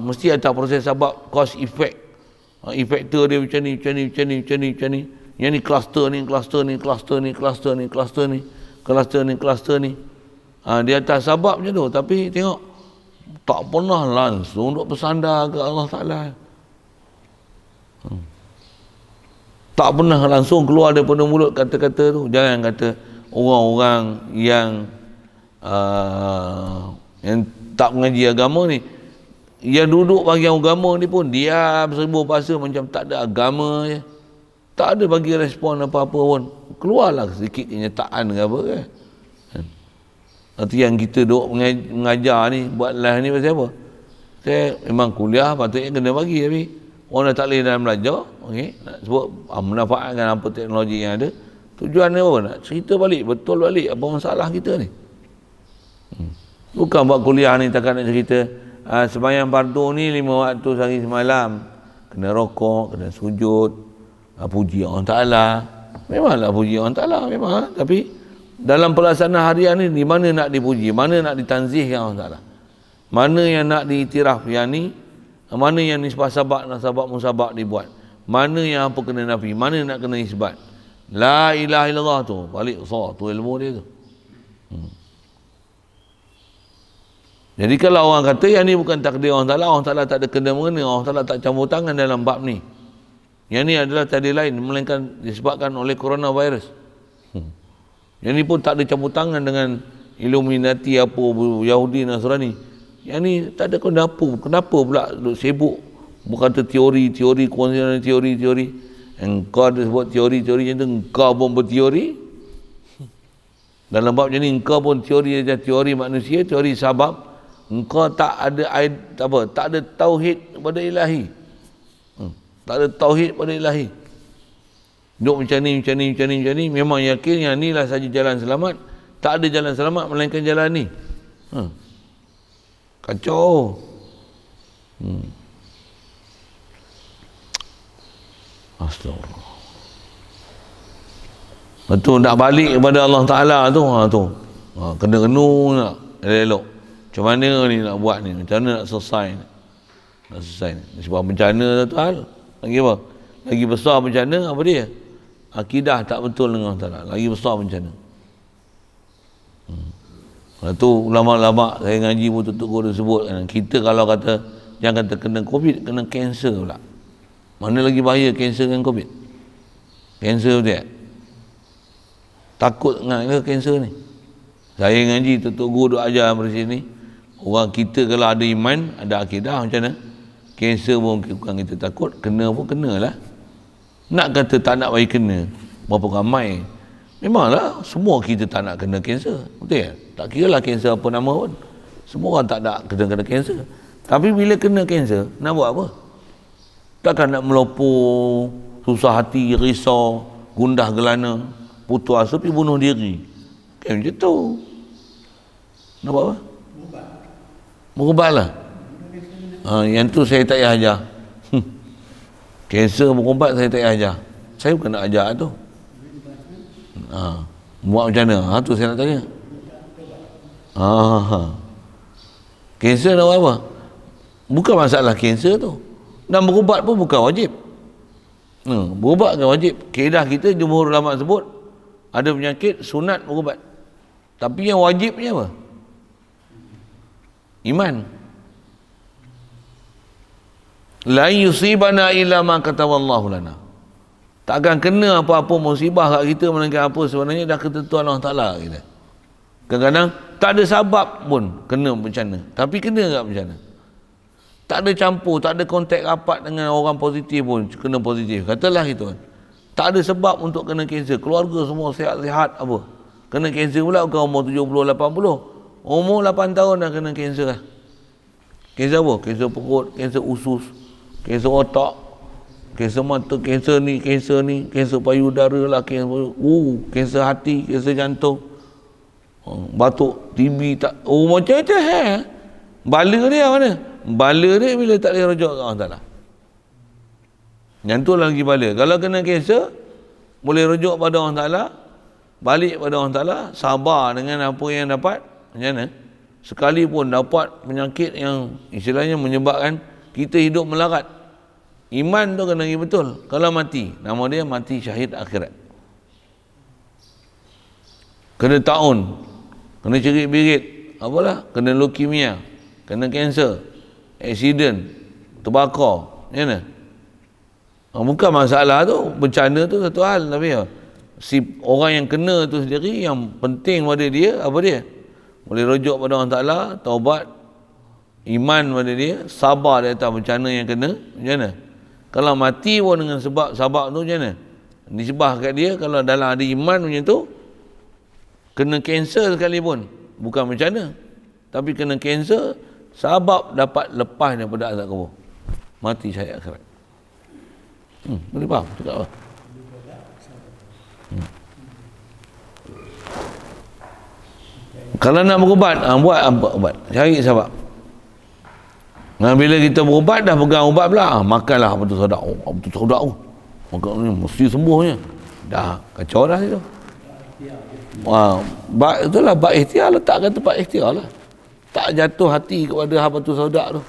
mesti ada proses sebab cause effect. Efektor dia macam ni, macam ni, macam ni, macam ni, macam ni. Yang ni kluster ni, kluster ni, kluster ni, kluster ni, kluster ni, kluster ni, kluster ni. Dia atas sebab macam tu, tapi tengok tak pernah langsung duk bersandar ke Allah Ta'ala. Tak pernah langsung keluar daripada mulut kata-kata tu. Jangan kata orang-orang yang tak mengaji agama ni, yang duduk bagi agama ni pun diam seribu bahasa macam tak ada agama je. Tak ada bagi respon apa-apa pun. Keluarlah sedikit kenyataan ke apa ke. Nanti yang kita duduk mengajar ni, buat live ni pasal apa? Saya memang kuliah patutnya kena bagi, tapi orang dah tak boleh dalam belajar, okay? Nak sebut memanfaatkan apa teknologi yang ada. Tujuan dia apa? Nak cerita balik, betul balik apa masalah kita ni. Bukan buat kuliah ni takkan nak cerita sembahyang fardu ni 5 waktu sehari semalam, kena rokok, kena sujud, puji Allah Ta'ala. Memanglah puji Allah Ta'ala, memang. Tapi dalam pelaksanaan harian ni, di mana nak dipuji, mana nak ditanzihkan Allah Ta'ala, mana yang nak diiktiraf yang ni, mana yang nisbah sabak, nasabak, musabak dibuat, mana yang apa kena nafi, mana nak kena isbat. La ilaha illallah tu balik tu ilmu dia tu. Jadi kalau orang kata yang ni bukan takdir Allah Ta'ala tak ada kena mengena, Allah Ta'ala tak campur tangan dalam bab ni, yang ni adalah tadi lain, melainkan disebabkan oleh coronavirus. Yang ni pun tak ada campur tangan dengan Illuminati apa Yahudi Nasrani. Yang ni tak ada kenapa pula duk sibuk berkata teori konspirasi, teori. Engkau ada sebut teori macam tu, engkau pun berteori. Dalam bab macam ni engkau pun teori manusia, teori sabab. Engkau tak ada tak ada tauhid kepada ilahi. Tak ada tauhid pada ilahi. Duk macam ni, memang yakin yang ni lah saja jalan selamat. Tak ada jalan selamat melainkan jalan ni. Kacau. Astagfirullah. Betul nak balik kepada Allah Ta'ala tu, kena renung nak elok. Macam mana ni nak buat ni? Macam mana nak selesai ni? Sebab bencana tu hal. Lagi apa? Lagi besar bencana apa dia? Akidah tak betul dengan Allah Ta'ala. Lagi besar bencana. Lepas tu ulama-ulama saya ngaji pun tutup guru sebut kan, kita kalau kata jangan kata kena COVID, kena kanser pula. Mana lagi bahaya kanser dengan COVID? Kanser dia takut dengan kanser ni. Saya ngaji tutup guru ajar dari sini, orang kita kalau ada iman, ada akidah, macam mana kanser pun bukan kita takut, kena pun kenalah. Nak kata tak nak bagi kena, berapa ramai? Memanglah semua kita tak nak kena kanser, betul ya? Tak kira lah kanser apa nama pun, semua orang tak nak kena kanser. Tapi bila kena kanser, nak buat apa? Takkan nak melopor, susah hati, risau, gundah gelana, putus asa, pergi bunuh diri. Kan macam tu. Nak buat apa? Berubatlah. Yang tu saya tak payah ajar. Kanser berubat saya tak payah ajar. Saya bukan nak ajar tu. Buat macam mana? Tu saya nak tanya. Kanser nak buat apa? Bukan masalah kanser tu. Dan berubat pun bukan wajib. Berubat kan wajib. Kaedah kita jumhur ulama sebut ada penyakit sunat berubat. Tapi yang wajibnya apa? Iman. La yusibana illa ma kataballahu lana. Takkan kena apa-apa musibah kat kita melainkan apa sebenarnya dah ketentuan Allah Ta'ala kita. Kadang-kadang tak ada sebab pun kena bencana, tapi kena tak bencana. Tak ada campur, tak ada kontak rapat dengan orang positif pun kena positif. Katalah gitu kan. Tak ada sebab untuk kena kanser. Keluarga semua sihat-sihat apa. Kena kanser pula bukan umur 70, 80. Umur 8 tahun dah kena kanser lah. Kanser apa? Kanser perut, kanser usus, kanser otak, kanser mata, kanser ni, kanser payudara lah, kanser hati, kanser jantung, batuk, TB, tak, macam-macam. Bala dia mana? Bala dia bila tak boleh rujuk ke Allah Ta'ala. Yang tu lagi bala. Kalau kena kanser, boleh rujuk pada Allah Ta'ala. balik pada Allah Ta'ala, sabar dengan apa yang dapat. Macam mana? Sekalipun dapat penyakit yang istilahnya menyebabkan kita hidup melarat, iman tu kena lagi betul. Kalau mati, nama dia mati syahid akhirat. Kena taun, kena cerit-berit, apalah, kena leukemia, kena kanser, aksiden, terbakar, macam mana? Bukan masalah tu, bencana tu satu hal, tapi si orang yang kena tu sendiri, yang penting pada dia, apa dia? Boleh rujuk pada Allah Ta'ala, taubat, iman pada dia, sabar di atas bencana yang kena, macam mana? Kalau mati pun dengan sebab tu, macam mana? Nisbah kat dia, kalau dalam ada iman macam tu, kena kanser sekalipun, bukan bencana, tapi kena kanser, sebab dapat lepas daripada azab kubur, mati syahid akhirat. Boleh faham? Cakap apa? Kalau nak berubat, buat ubat, cari sebab. Nah, bila kita berubat, dah pegang ubat pula, makanlah betul sodak. Betul sodak tu, makan ni mesti sembuhnya. Dah kacau dah itu. Itulah bab ikhtiar, letakkan tempat ikhtiar lah. Tak jatuh hati kepada habatus sodak tu.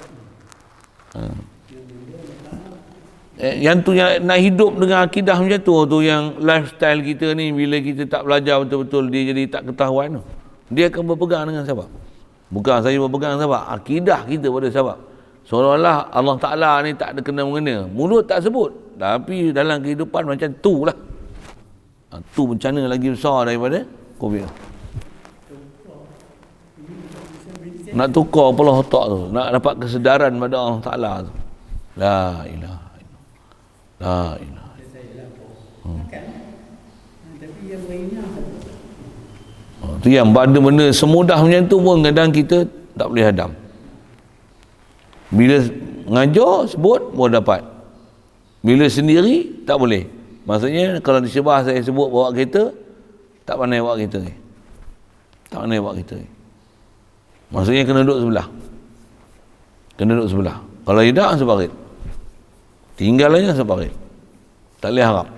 Yang tu yang nak hidup dengan akidah macam tu yang lifestyle kita ni, bila kita tak belajar betul-betul, dia jadi tak ketahuan tu. Dia akan berpegang dengan sebab. Bukan saya berpegang sebab, akidah kita pada sebab. Seolah-olah Allah Ta'ala ni tak ada kena-mengena. Mulut tak sebut, tapi dalam kehidupan macam tu lah. Tu bencana lagi besar daripada COVID. Nak tukar pula otak tu, nak dapat kesedaran pada Allah Ta'ala tu. La ilaha illallah. La ilaha illallah. Tu yang benda-benda semudah macam tu pun kadang kita tak boleh hadam. Bila ngajar sebut boleh dapat, bila sendiri tak boleh. Maksudnya kalau di Sabah saya sebut bawa kereta, tak pandai bawa kereta ni, tak pandai bawa kereta ni. Maksudnya kena duduk sebelah, kena duduk sebelah. Kalau tidak separit, tinggalnya separit, tak boleh harap.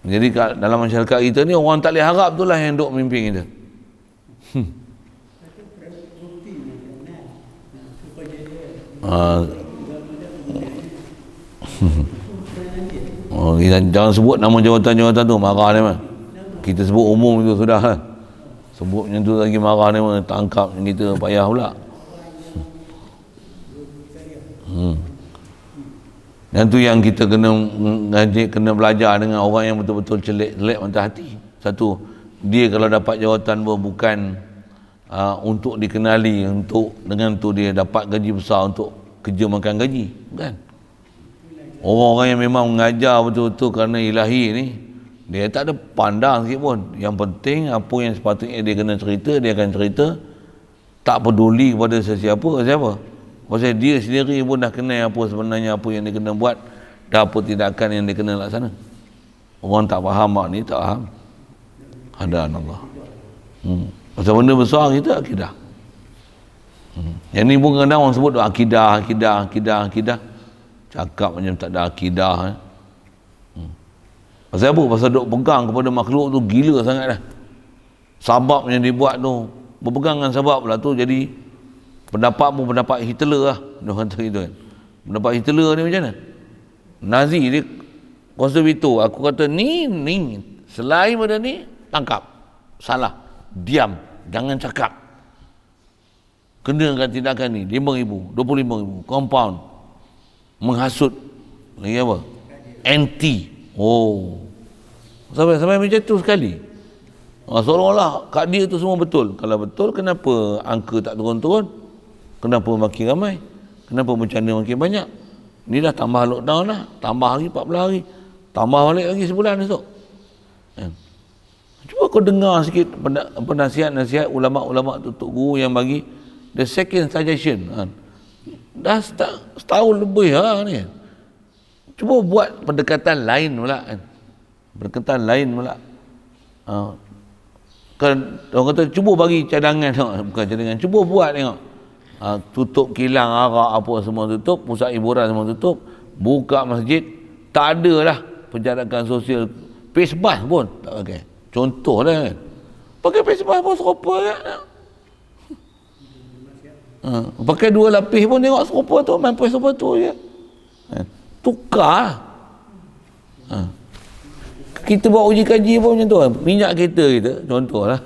Jadi dalam masyarakat kita ni, orang tak boleh harap tu lah yang duk mimpin kita. Jangan sebut nama jawatan-jawatan tu, marah dia mah. Kita sebut umum itu sudah lah. Sebut macam tu lagi marah dia mah, tangkap kita payah pula. Yang tu yang kita kena ngaji, kena belajar dengan orang yang betul-betul celik mata hati. Satu, dia kalau dapat jawatan bukan untuk dikenali, untuk dengan tu dia dapat gaji besar untuk kerja makan gaji, kan? Orang-orang yang memang mengajar betul-betul kerana ilahi ni, dia tak ada pandang sikit pun. Yang penting apa yang sepatutnya dia kena cerita, dia akan cerita, tak peduli kepada sesiapa siapa. Pasal dia sendiri pun dah kenal apa sebenarnya, apa yang dia kena buat, dah apa tindakan yang dia kena laksana. Orang tak faham mak ni, tak faham. Hadan Allah. Pasal benda besar kita akidah. Yang ni pun kadang orang sebut akidah. Cakap macam tak ada akidah. Pasal apa? Pasal duk pegang kepada makhluk tu gila sangat dah. Sabab yang dibuat tu, berpegang dengan sabab pula tu, jadi pendapat pun pendapat Hitler lah. Dia kata gitu kan. Pendapat Hitler ni macam mana? Nazi dia konservator. Aku kata ni selain pada ni, tangkap. Salah. Diam. Jangan cakap. Kenakan tindakan ni 5,000, 25,000, compound, menghasut, lagi apa? Anti. Sampai macam tu sekali. Seolah-olah kat dia tu semua betul. Kalau betul, kenapa angka tak turun-turun? Kenapa makin ramai? Kenapa bencana makin banyak? Ni dah tambah lockdown dah, tambah lagi 14 hari, tambah balik lagi sebulan esok. Cuba kau dengar sikit nasihat ulama-ulama tutup guru yang bagi the second suggestion. Dah setahun lebih ni. Cuba buat pendekatan lain pula kan. Pendekatan lain pula. Kan orang kata cuba bagi cadangan, bukan cadangan, cuba buat tengok. Tutup kilang arak apa semua tutup, pusat hiburan semua tutup, buka masjid, tak ada lah penjarakan sosial, face mask pun tak pakai. Contoh lah kan. Pakai festival pun serupa kan. Pakai 2 lapis pun tengok serupa tu, main serupa tu je. Tukar. Kita buat uji kaji pun macam tu. Minyak kereta kita, contohlah.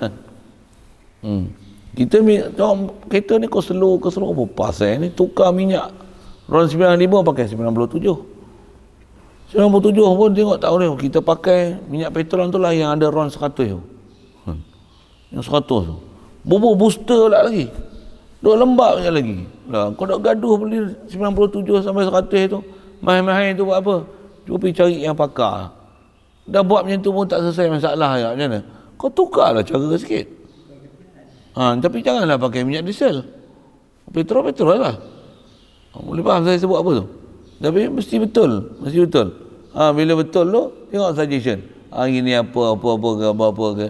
Kita kereta ni kau slow apa pasal ni, tukar minyak RON 95 pakai 97 pun tengok tahu ni kita pakai minyak petrol tu lah yang ada RON 100 tu. Yang 100 tu bubur booster pula lagi, duk lembab je lagi lah. Kau nak gaduh beli 97 sampai 100 tu, mahal-mahal tu buat apa? Cuba pergi cari yang pakar. Dah buat macam tu pun tak selesai masalah ya, macam mana? Kau tukarlah cara sikit. Tapi janganlah pakai minyak diesel. Petrol lah. Boleh faham saya sebut apa tu? Tapi mesti betul. Bila betul tu, tengok suggestion. Gini apa ke.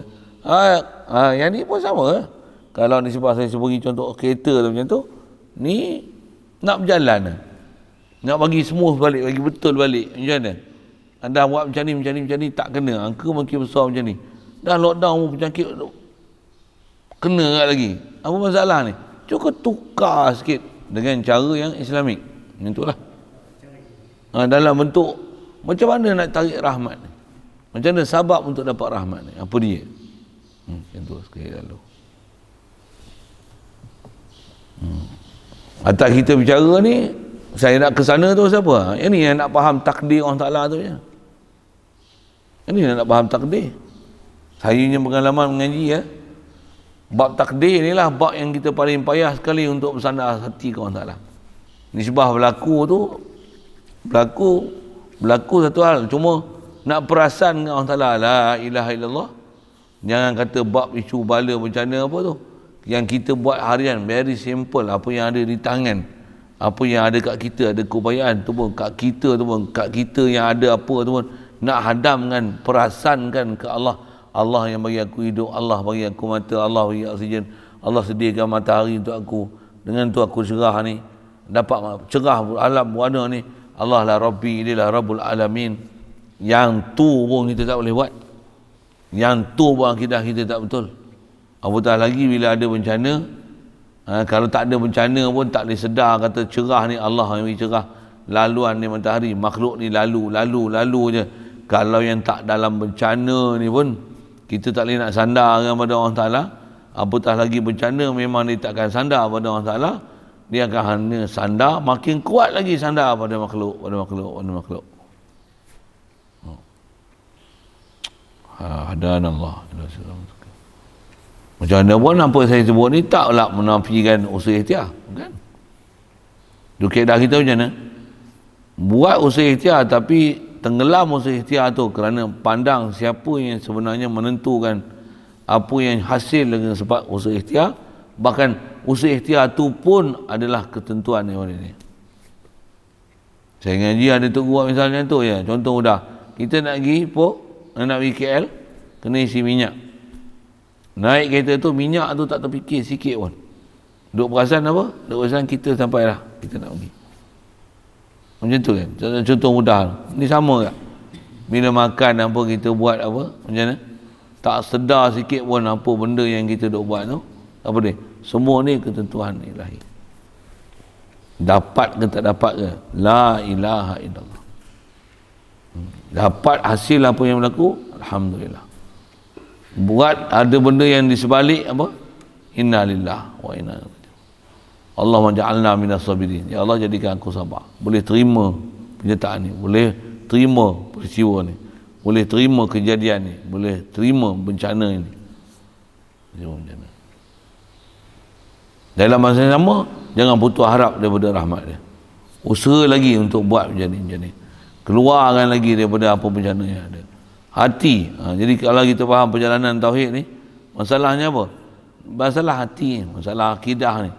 Yang ni pun sama. Kalau ni sebab saya sebut contoh kereta tu macam tu, ni nak berjalan. Nak bagi smooth balik, bagi betul balik. Macam mana? Anda buat macam ni tak kena. Angka makin besar macam ni. Dah lockdown penyakit kena lagi. Apa masalah ni? Cuba tukar sikit dengan cara yang Islamik. Macam itulah. Dalam bentuk macam mana nak tarik rahmat ni? Macam mana sabab untuk dapat rahmat ni? Apa dia? Macam tu sekali lalu. Atas kita bicara ni, saya nak ke sana tu siapa? Yang ni yang nak faham takdir Allah Ta'ala tu je. Yang ni yang nak faham takdir. Saya punya pengalaman mengaji ya. Bab takdir ni lah bab yang kita paling payah sekali untuk bersandar hati ke Allah Ta'ala. Nisbah berlaku satu hal, cuma nak perasan dengan Allah Ta'ala, la ilaha illallah. Jangan kata bab isu bala bencana apa tu, yang kita buat harian very simple. Apa yang ada di tangan, apa yang ada kat kita, ada keupayaan tu pun kat kita yang ada apa tu pun nak hadamkan, perasankan ke Allah. Allah yang bagi aku hidup, Allah bagi aku mata, Allah bagi oksigen, Allah sediakan matahari untuk aku. Dengan tu aku cerah ni, dapat cerah alam warna ni. Allah lah Rabbi, dia lah Rabbul Alamin. Yang tu pun kita tak boleh buat. Yang tu pun akidah kita tak betul. Apatah lagi bila ada bencana. Kalau tak ada bencana pun tak boleh sedar kata cerah ni Allah yang bagi cerah. Laluan ni matahari, makhluk ni lalu je. Kalau yang tak dalam bencana ni pun kita tak boleh nak sandar kepada Allah Ta'ala. Apatah lagi bencana, memang dia takkan sandar pada Allah Ta'ala. Dia akan hanya sandar, makin kuat lagi sandar pada makhluk. Hadan Allah. Macam mana pun apa saya sebut ni taklah menafikan usaha ikhtiar, kan? Kaedah kita macam mana? Buat usaha ikhtiar tapi tenggelam usaha ikhtiar tu kerana pandang siapa yang sebenarnya menentukan apa yang hasil dengan sebab usaha ikhtiar. Bahkan usaha ikhtiar tu pun adalah ketentuan yang ini. Saya ngaji ada tu buat misalnya tu ya. Contoh dah, kita nak pergi nak pergi KL, kena isi minyak. Naik kereta tu, minyak tu tak terfikir sikit pun. Duk perasan apa? Duk perasan kita sampai dah, kita nak pergi. Macam tu kan, contoh mudah. Ni sama tak? Bila makan apa kita buat apa, macam mana? Tak sedar sikit pun apa benda yang kita duk buat tu. Apa dia? Semua ni ketentuan ilahi. Dapat ke tak dapat ke? La ilaha illallah. Dapat hasil apa yang berlaku? Alhamdulillah. Buat ada benda yang di sebalik apa? Inna lillah wa inna ilaihi raji'un. Allahumma ja'alna minas sabirin. Ya Allah, jadikan aku sabar. Boleh terima kenyataan ni, boleh terima peristiwa ni, boleh terima kejadian ni, boleh terima bencana ini. Bencana. Dalam masa yang sama, jangan putus harap daripada rahmat dia. Usaha lagi untuk buat macam ni. Keluarkan lagi daripada apa bencana yang ada. Hati. Jadi kalau kita faham perjalanan tauhid ni, masalahnya apa? Masalah hati, masalah akidah ni.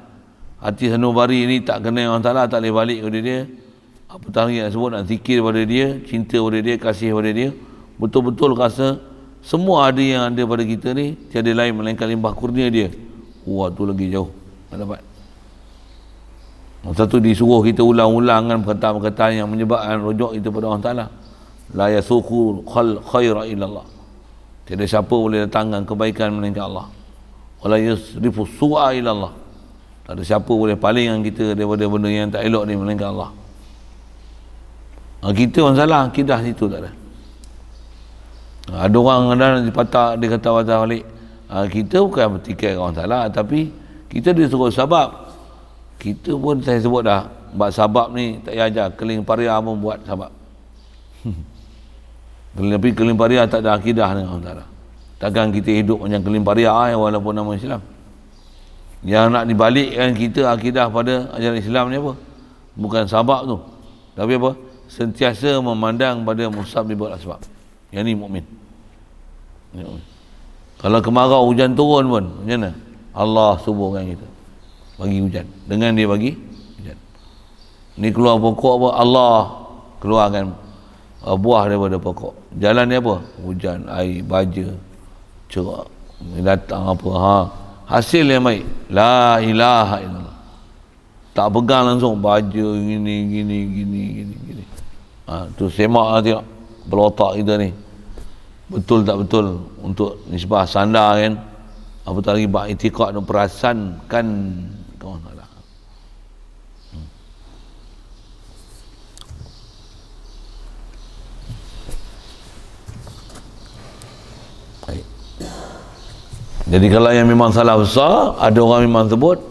Hati sanubari ni tak kena Allah Ta'ala, tak boleh balik kepada dia. Apa tadi nak sebut, nak zikir pada dia, cinta pada dia, kasih pada dia. Betul-betul rasa semua ada yang ada pada kita ni tiada lain melainkan limbah kurnia dia. Wah, tu lagi jauh tak dapat. Satu disuruh kita ulang-ulangkan perkataan-perkataan yang menyebabkan rujuk kita pada Allah Ta'ala. La yasuku khaira illallah. Tiada siapa boleh datangkan kebaikan melainkan Allah. Wala yusrifu su'a ila Allah. Tak ada siapa boleh palingkan kita daripada benda yang tak elok ni melainkan Allah. Kita masalah akidah situ tak ada. Ada orang ada dipatah, dia kata patah balik. Kita bukan bertikai orang salah, tapi kita disuruh sebab. Kita pun saya sebut dah, buat sebab ni tak payah ajar. Keling paria pun buat sebab. Tapi keling paria tak ada akidah ni orang salah. Takkan kita hidup macam keling paria walaupun nama Islam. Yang nak dibalikkan kita akidah pada ajaran Islam ni apa? Bukan sebab tu, tapi apa? Sentiasa memandang pada musabbibul asbab. Yang ni mukmin. Kalau kemarau hujan turun pun macam mana? Allah suburkan kita, bagi hujan. Dengan dia bagi hujan. Ni keluar pokok apa? Allah keluarkan buah daripada pokok. Jalan ni apa? Hujan, air, baja, cerah, datang apa? Hasil yang baik. La ilaha illallah. Tak pegang langsung baja gini. Tu semak lah tengok belotak kita ni. Betul tak betul untuk nisbah sandar kan? Apatah lagi bak itikad dan perasan kan kawan salah. Baik. Jadi kalau yang memang salah besar, ada orang memang sebut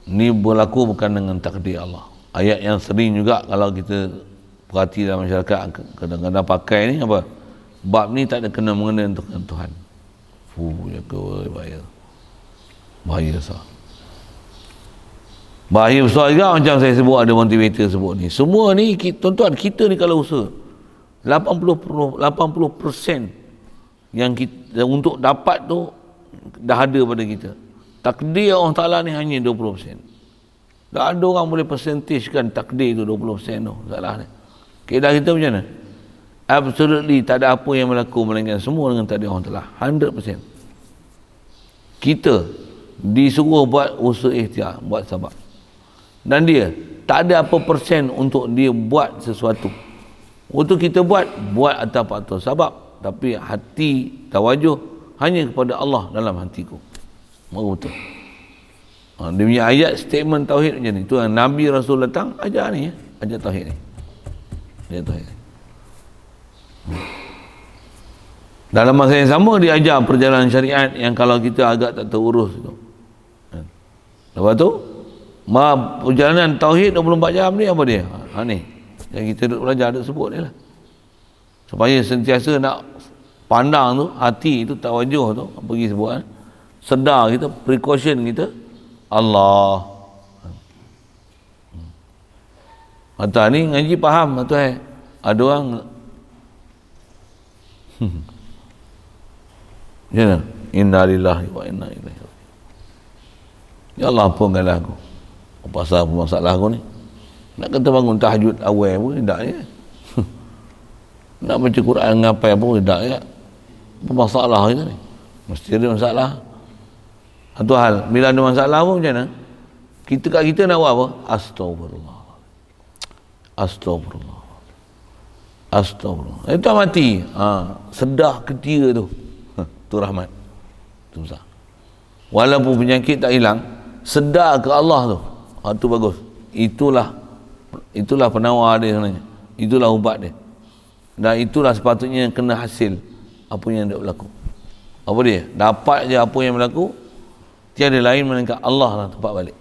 ni berlaku bukan dengan takdir Allah. Ayat yang sering juga kalau kita perhati dalam masyarakat kadang-kadang pakai ni apa? Bab ni tak ada kena mengena dengan Tuhan. Ya ke bahaya. Bahaya besar. Bahaya besar juga macam saya sebut, ada motivator sebut ni. Semua ni tuan-tuan, kita ni kalau usaha 80% yang kita untuk dapat tu dah ada pada kita. Takdir Allah Ta'ala ni hanya 20%. Tak ada orang boleh persentagekan takdir tu 20% tu. Salah ni. Keadaan kita macam mana? Absolutely tak ada apa yang berlaku melainkan semua dengan takdir Allah Ta'ala. 100%. Kita disuruh buat usaha ikhtiar, buat sabar. Dan dia tak ada apa persen untuk dia buat sesuatu. Untuk kita buat atas faktor sabab, tapi hati tawajuh hanya kepada Allah dalam hatiku. Baru betul. Dia punya ayat statement tauhid macam ni. Tu yang Nabi Rasul datang ajar ni, ajar tauhid ni. Ajar tauhid ni. Dalam masa yang sama dia ajar perjalanan syariat yang kalau kita agak tak terurus tu. Lepas tu perjalanan tauhid 24 jam ni apa dia? Ni yang kita duduk belajar, duduk sebut ni lah, supaya sentiasa nak pandang tu, hati tu, tawajuh tu, pergi sebut sedar kita, precaution kita Allah. Mata ni ngaji faham tuan. Ada orang ya, inna lillahi wa inna ilaihi raji'un. Ya Allah, ampunkanlah aku. Pasal apa masalah aku ni? Nak kata bangun tahajud awal pun tidak ya. Nak baca Quran ngapai pun tidak ya. Apa masalah kita ni? Mesti ada masalah. Satu hal, bila ada masalah pun macam mana? Kita nak buat apa? Astagfirullah. Astagfirullah. Astagfirullah. Itu mati. Sedar ketia tu. Tu rahmat. Tu besar. Walaupun penyakit tak hilang, sedar ke Allah tu. Tu bagus. Itulah penawar dia sebenarnya. Itulah ubat dia. Dan itulah sepatutnya kena hasil apa yang dia berlaku. Apa dia? Dapat je apa yang berlaku. Tiada lain melainkan Allah lah tempat balik.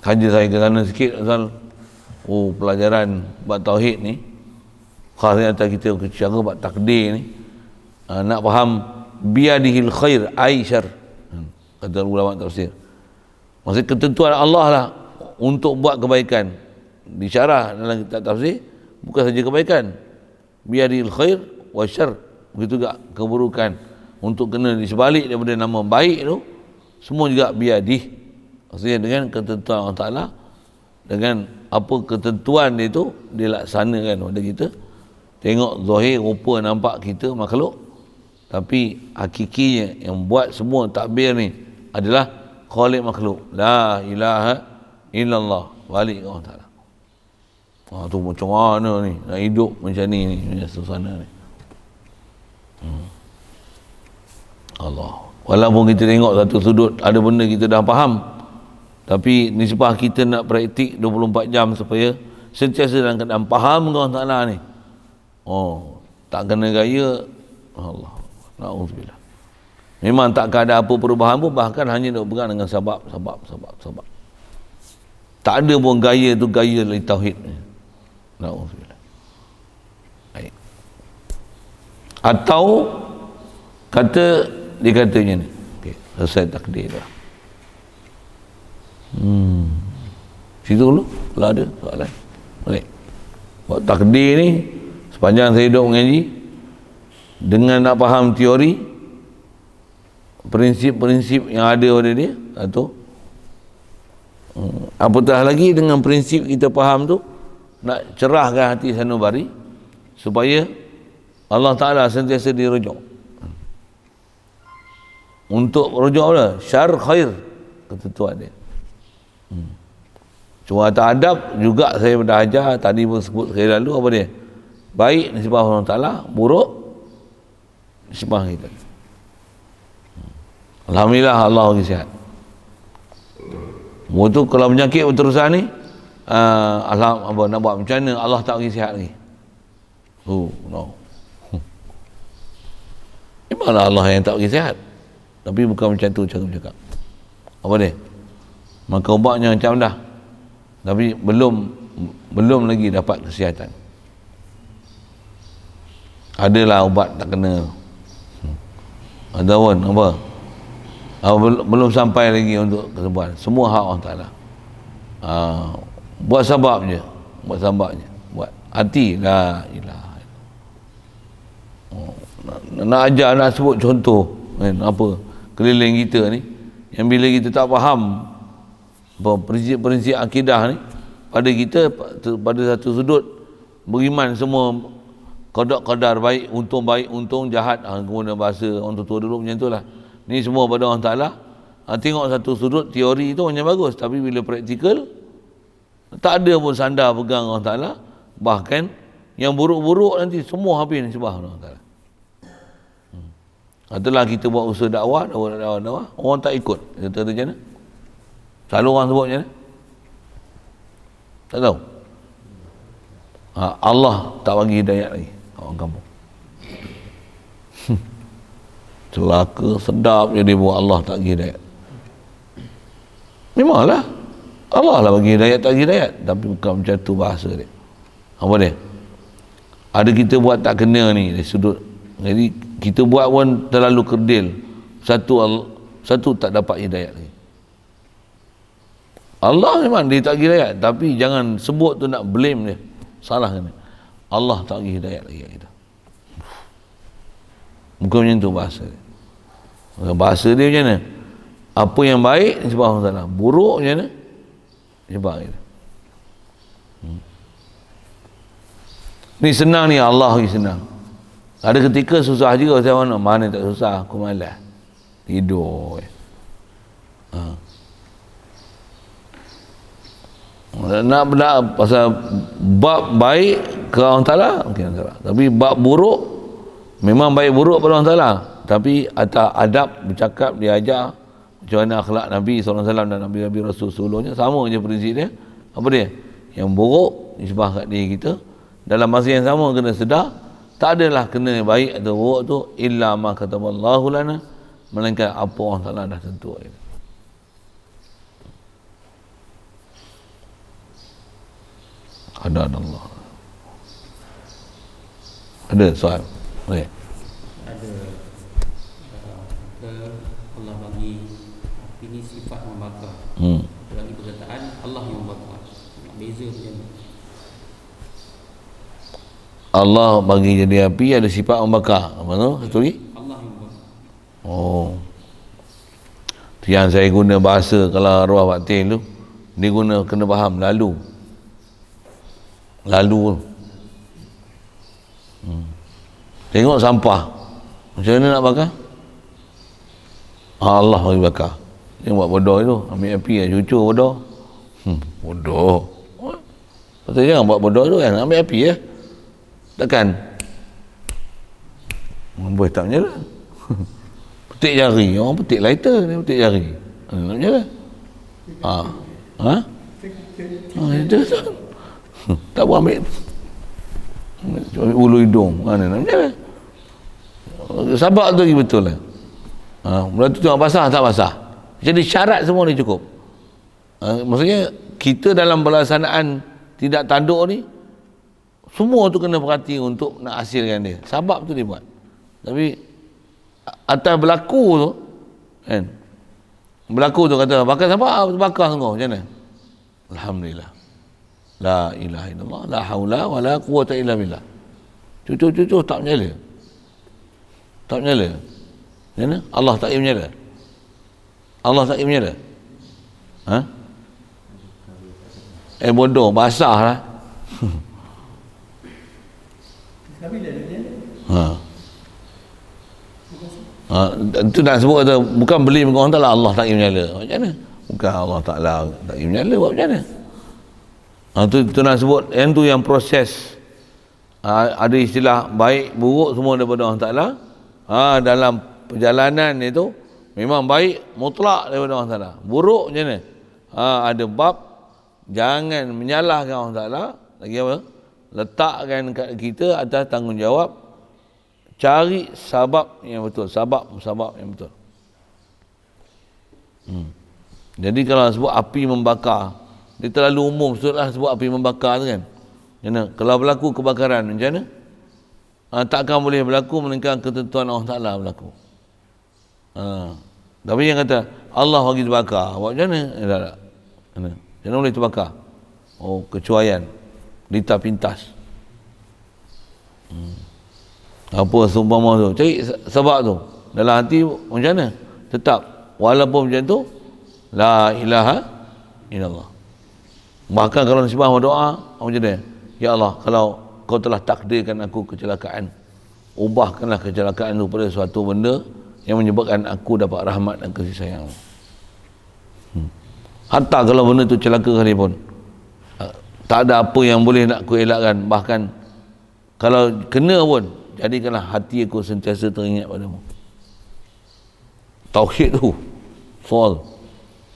Kaji saya ke sana sikit asal pelajaran bab tauhid ni, khasnya atas kita cara bab takdir ni, nak faham biadihil khair aisyar, kata ulama tafsir. Maksud ketentuan Allah lah untuk buat kebaikan. Disyarah dalam kitab tafsir, bukan saja kebaikan, biadihil khair wa syar, begitu juga keburukan, untuk kena disebalik daripada nama baik tu, semua juga biadih. Maksudnya dengan ketentuan Allah Ta'ala, dengan apa ketentuan dia tu dilaksanakan pada kita. Tengok zahir rupa nampak kita makhluk, tapi hakikinya yang buat semua takbir ni adalah khaliq makhluk. La ilaha illallah, balik ke Allah Ta'ala. Tu macam mana ni nak hidup macam ni, macam suasana ni. Allah. Walaupun kita tengok satu sudut ada benda kita dah faham, tapi nisbah kita nak praktik 24 jam supaya sentiasa dalam keadaan faham dengan Allah Ta'ala ni. Oh, tak kena gaya. Allah, na'udzubillah. Memang tak ada apa perubahan pun, bahkan hanya nak pegang dengan sabab. Tak ada pun gaya tu gaya dari tauhid ni. Na'udzubillah. Baik. Atau dia katanya ni, okay, selesai takdir dah. Situ dulu kalau ada soalan. Baik. Buat takdir ni sepanjang saya hidup mengaji, dengan nak faham teori, prinsip-prinsip yang ada pada dia, atau apatah lagi dengan prinsip kita faham tu, nak cerahkan hati sanubari supaya Allah Ta'ala sentiasa dirujuk. Untuk rujuk apa? Syar khair, ketentuan dia. Cuma atas adab juga saya dah ajar tadi pun sebut sekali lalu, apa dia? Baik nisbah Allah Ta'ala, buruk nisbah kita. Alhamdulillah Allah bagi sihat. Waktu kalau penyakit berterusan ni, nak buat macam mana Allah tak bagi sihat lagi? No. Memanglah Allah yang tak bagi sihat, tapi bukan macam tu cara bercakap. Apa dia? Maka ubatnya macam dah, tapi belum lagi dapat kesihatan. Adalah ubat tak kena. Ataupun apa? Belum sampai lagi untuk kesembuhan. Semua hak Allah Ta'ala. Buat sababnya. Buat hati. La ilaha illallah. Nak ajar, nak sebut contoh kan, apa keliling kita ni, yang bila kita tak faham prinsip-prinsip akidah ni, pada kita pada satu sudut beriman semua qada-qadar, baik untung jahat, kemudian bahasa orang tua dulu macam itulah, ni semua pada Allah Ta'ala. Tengok satu sudut teori tu macam bagus, tapi bila praktikal tak ada pun sandar pegang Allah Ta'ala. Bahkan yang buruk-buruk nanti semua habis nisbah Allah Ta'ala. Itulah kita buat usaha dakwah, orang tak ikut. Kata macam mana? Selalu orang sebut macam mana? Tak tahu. Allah tak bagi hidayat lagi orang kampung. Celaka sedap je dia buat Allah tak bagi hidayat. Memanglah Allah lah bagi hidayat, tak bagi hidayat, tapi bukan macam tu bahasa dia. Apa dia? Ada kita buat tak kena ni dari sudut. Jadi kita buat pun terlalu kerdil. Satu tak dapat hidayat lagi. Allah memang dia tak bagi hidayat, tapi jangan sebut tu nak blame dia. Salah kan? Allah tak bagi hidayat lagi kita. Bukan macam tu bahasa dia. Bahasa dia macam mana? Apa yang baik sebab Allah Ta'ala, buruk macam mana? Sebab kita. Ni senang ni, Allah bagi senang. Ada ketika susah juga, saya mana tak susah, aku malas tidur. Nak pasal bab baik ke Allah Ta'ala, okay, tapi bab buruk memang baik buruk pada Allah Ta'ala, tapi atas adab bercakap dia ajar macam mana akhlak Nabi SAW dan Nabi-Nabi Rasul sebelumnya, sama je prinsip dia. Apa dia? Yang buruk nisbah kat diri kita, dalam masa yang sama kena sedar tak adalah kena baik atau buruk tu illa ma kataballahu lana, melainkan apa Allah Ta'ala dah tentu. Ada Allah. Ada soal? Okay. Ada. Allah bagi ini sifat membakar. Lagi perkataan Allah yang membakar. Beza macam ni. Allah bagi jadi api ada sifat membakar. Apa tu? Satu lagi? Allah yang membakar. Oh. Tu yang saya guna bahasa kalau arwah batin tu, dia guna kena faham lalu. Tengok sampah macam mana nak bakar? Allah bagi bakar. Dia buat bodoh itu, ambil api cucu bodoh. Bodoh. Pasal jangan buat bodoh tu kan, ambil api ya. Takkan Boleh tak berjalan. Petik jari, orang petik lighter ni petik jari. Nak berjalan. Itu tak boleh ambil ulu hidung, mana nak berjalan. Sabak tu lagi betul lah. Mula tu tengok basah tak basah. Jadi syarat semua ni cukup. Maksudnya kita dalam pelaksanaan tidak tanduk ni semua tu kena perhati untuk nak hasilkan dia. Sabab tu dia buat. Tapi atas berlaku tu kan, berlaku tu kata bakar sabab bakar sungguh macam mana? Alhamdulillah. La ilaha illallah, la haula wala quwwata illa billah. Cucu tak menyala. Tak menyala. Macam mana? Allah tak menyala. Allah tak menyala. Bodoh, basah lah. Itu nak sebut kata bukan beli dengan orang Ta'ala, Allah tak menyala. Macam mana? Bukan Allah Ta'ala tak menyala, buat macam mana? Itu nak sebut, yang tu yang proses. Ada istilah baik, buruk semua daripada Allah Ta'ala. Dalam perjalanan itu memang baik mutlak daripada Allah Ta'ala. Buruk macam mana? Ada bab jangan menyalahkan Allah Ta'ala. Lagi apa? Letakkan kita atas tanggungjawab cari sabab yang betul, sabab yang betul. Jadi kalau sebut api membakar, dia terlalu umum lah sebut api membakar tu kan. Macam kalau berlaku kebakaran macam mana? Takkan boleh berlaku melainkan ketentuan Allah Ta'ala berlaku. Tapi yang kata Allah bagi terbakar, buat macam mana? Macam mana boleh terbakar? Kecuaian lita pintas. Apa seumpama tu, cari sebab tu dalam hati macam mana? Tetap walaupun macam tu la ilaha illallah. Bahkan kalau nasibah berdoa macam mana? Ya Allah, kalau kau telah takdirkan aku kecelakaan, ubahkanlah kecelakaan itu pada suatu benda yang menyebabkan aku dapat rahmat dan kasih sayang. Hatta kalau benda tu celaka sekalipun, tak ada apa yang boleh nak aku elakkan. Bahkan kalau kena pun, jadikanlah hati aku sentiasa teringat padamu. Tauhid tu soal.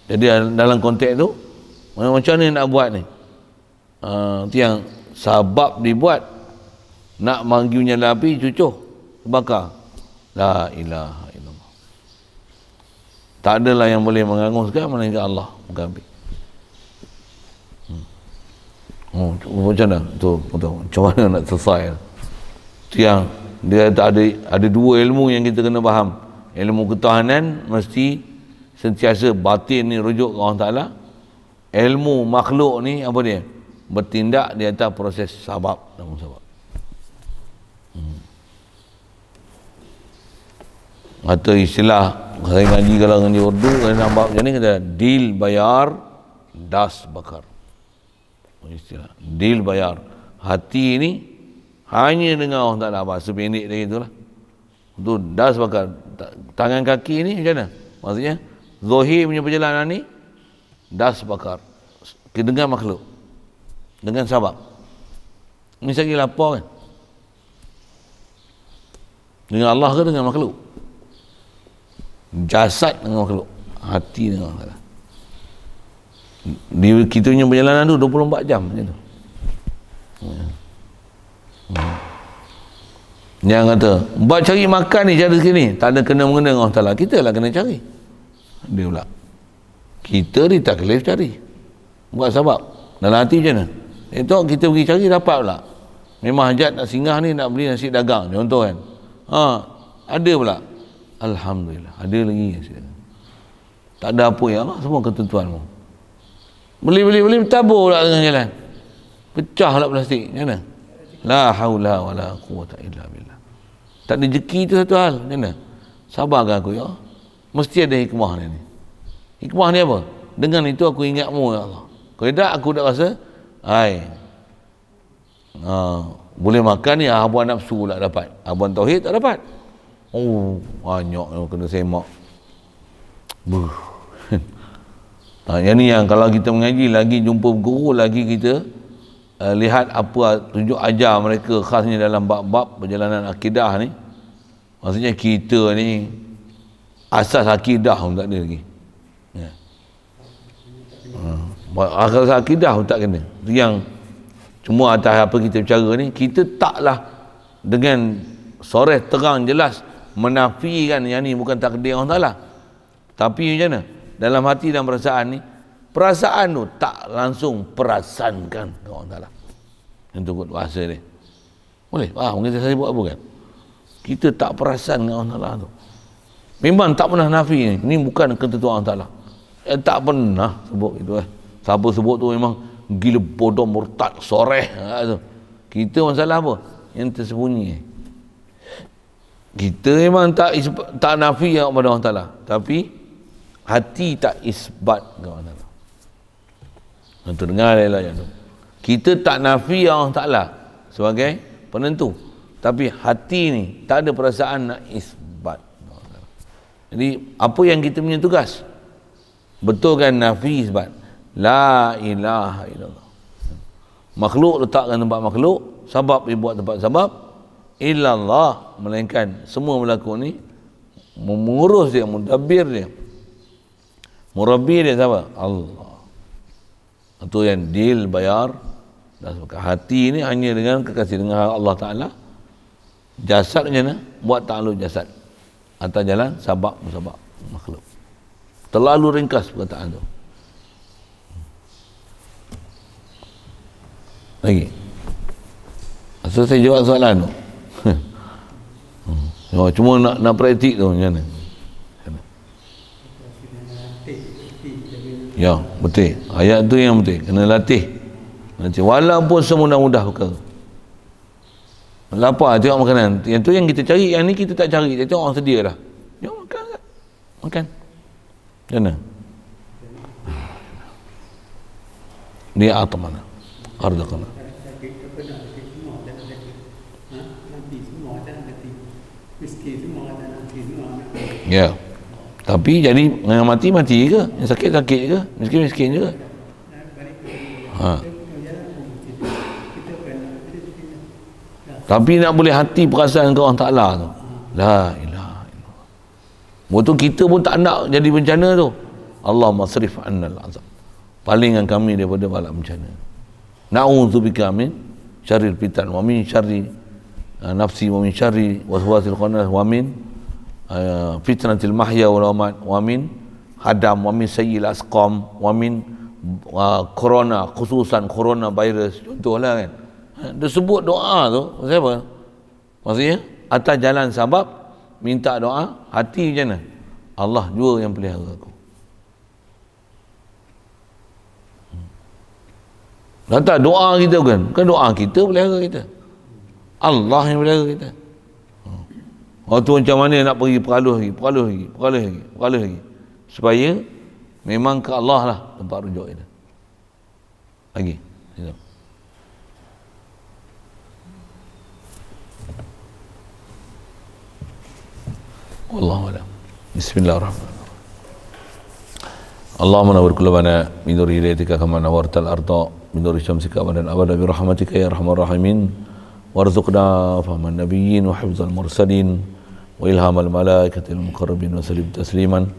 Jadi dalam konteks tu macam mana nak buat ni? Itu yang sabab dibuat. Nak manggi nyala api, cucuh bakar. La ilaha illallah. Tak adalah yang boleh menghanguskan melainkan Allah mengambil. Macam mana tu, macam mana nak selesai? Itu yang dia tak ada dua ilmu yang kita kena faham. Ilmu ketahanan mesti sentiasa batin ni rujuk ke Allah Ta'ala. Ilmu makhluk ni apa dia? Bertindak di atas proses sabab dan musabab. Atau istilah saya ngaji, kalau ngaji Urdu saya nampak macam ni, kata dil bayar das bakar. Istilah dil bayar, hati ni hanya dengan Allah Ta'ala. Bahasa pendek dia itulah. Itu das bakar. Tangan kaki ni macam mana? Maksudnya zahir punya perjalanan ni das bakar dengan makhluk, dengan sabab. Misalnya lapar kan, dengan Allah ke dengan makhluk? Jasad dengan makhluk, hati dengan Allah. Kita punya perjalanan tu 24 jam macam tu. Yang kata buat cari makan ni cara sini, tak ada kena-mengena dengan Allah Ta'ala. Kita lah kena cari. Dia pula kita ditaklif cari, buat sebab dalam hati macam mana? Itu kita pergi cari dapat pula. Memang hajat nak singgah ni, nak beli nasi dagang contoh kan, ada pula. Alhamdulillah ada lagi nasi dagang. Tak ada apa ya Allah, semua ketentuanmu. Beli tabur pula tengah jalan, pecah pula plastik macam mana? La haula wala quwwata illa billah. Tak ada rezeki tu satu hal. Macam mana? Sabarkan aku ya Allah. Mesti ada hikmah ni. Hikmah ni apa? Dengan itu aku ingatmu ya Allah. Kalau tidak aku dah rasa boleh makan ni habuan nafsu pula dapat, habuan tauhid tak dapat. Banyak yang kena semak. Yang ni yang kalau kita mengaji lagi, jumpa guru lagi, kita lihat apa tunjuk ajar mereka khasnya dalam bab-bab perjalanan akidah ni. Maksudnya kita ni asas akidah pun tak ada lagi. Ya. Asas akidah pun tak kena. Itu yang cuma atas apa kita bercara ni, kita taklah dengan soreh terang jelas menafikan yang ni bukan takdir Allah Ta'ala. Tapi macam mana? Dalam hati dan perasaan ni, perasaan tu tak langsung perasankan Allah Ta'ala. Yang tu kot bahasa dia. Boleh? Faham kita saya buat apa kan? Kita tak perasan dengan Allah Ta'ala tu. Memang tak pernah nafi ni bukan ketentuan Allah Ta'ala. Tak pernah sebut itu Siapa sebut tu memang gila bodoh murtad soreh tu. Kita masalah apa? Yang tersembunyi. Kita memang tak nafi kepada Allah Ta'ala, tapi hati tak isbat kepada Allah Ta'ala. Untuk dengar lah yang tu. Kita tak nafi Allah Ta'ala sebagai penentu, tapi hati ni tak ada perasaan nak isbat. Jadi apa yang kita punya tugas? Betulkan nafi isbat. La ilaha illallah. Makhluk letakkan tempat makhluk, sabab dibuat tempat sabab, illallah, melainkan semua berlaku ni mengurus dia, mudabbir dia, murabbi dia siapa? Allah. Itu yang deal bayar. Dan hati ni hanya dengan kekasih dengan Allah Ta'ala. Jasad macam mana? Buat ta'aluk jasad atas jalan sabab musabab makhluk. Terlalu ringkas perkataan tu. Lagi. So saya jawab soalan tu. Cuma nak praktik tu macam mana? Ya, betul. Ayat tu yang betul. Kena latih. Walaupun semudah-mudah perkara. Lapar tengok makanan. Yang tu yang kita cari, yang ni kita tak cari. Kita tengok orang sedia dah. Jom makan kan? Makan. Macam mana? Dia atau mana? Ardaqana. Ya. Tapi jadi yang mati ke? Yang sakit ke? Miskin juga. Tapi nak boleh hati perasaan ke Allah Ta'ala tu. La ilaha illallah. Waktu kita pun tak nak jadi bencana tu. Allahumma sarif annal azab. Palingkan kami daripada bala bencana. Na'udzubika min syarril fitan wa min syarri nafsi wa min syarri waswasil khannas wa min fitnatil mahya wal mamat wa min hadam wa min sayyil asqam wa min corona, khususan corona virus, contohlah kan. Dia sebut doa tu pasal apa? Maksudnya atas jalan sabab minta doa, hati macam mana? Allah jua yang pelihara aku. Kata doa kita bukan doa kita pelihara kita. Allah yang pelihara kita. Waktu macam mana nak pergi peraluh lagi. Supaya memang ke Allah lah tempat rujuk kita. Lagi. Wallahu a'lam. Bismillahirrahmanirrahim. Allahumma nawwir qulubana min nuri hidayatika kama nawwartal arda min nuri syamsika wa abada bi rahmatika ya arhamar rahimin. Warzuqna fahman nabiyyin wa hifzal mursalin wa ilhamal malaikatil muqarrabin wa sallim tasliman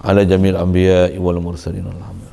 ala jamil anbiya'i wal mursalin. Alhamdulillah.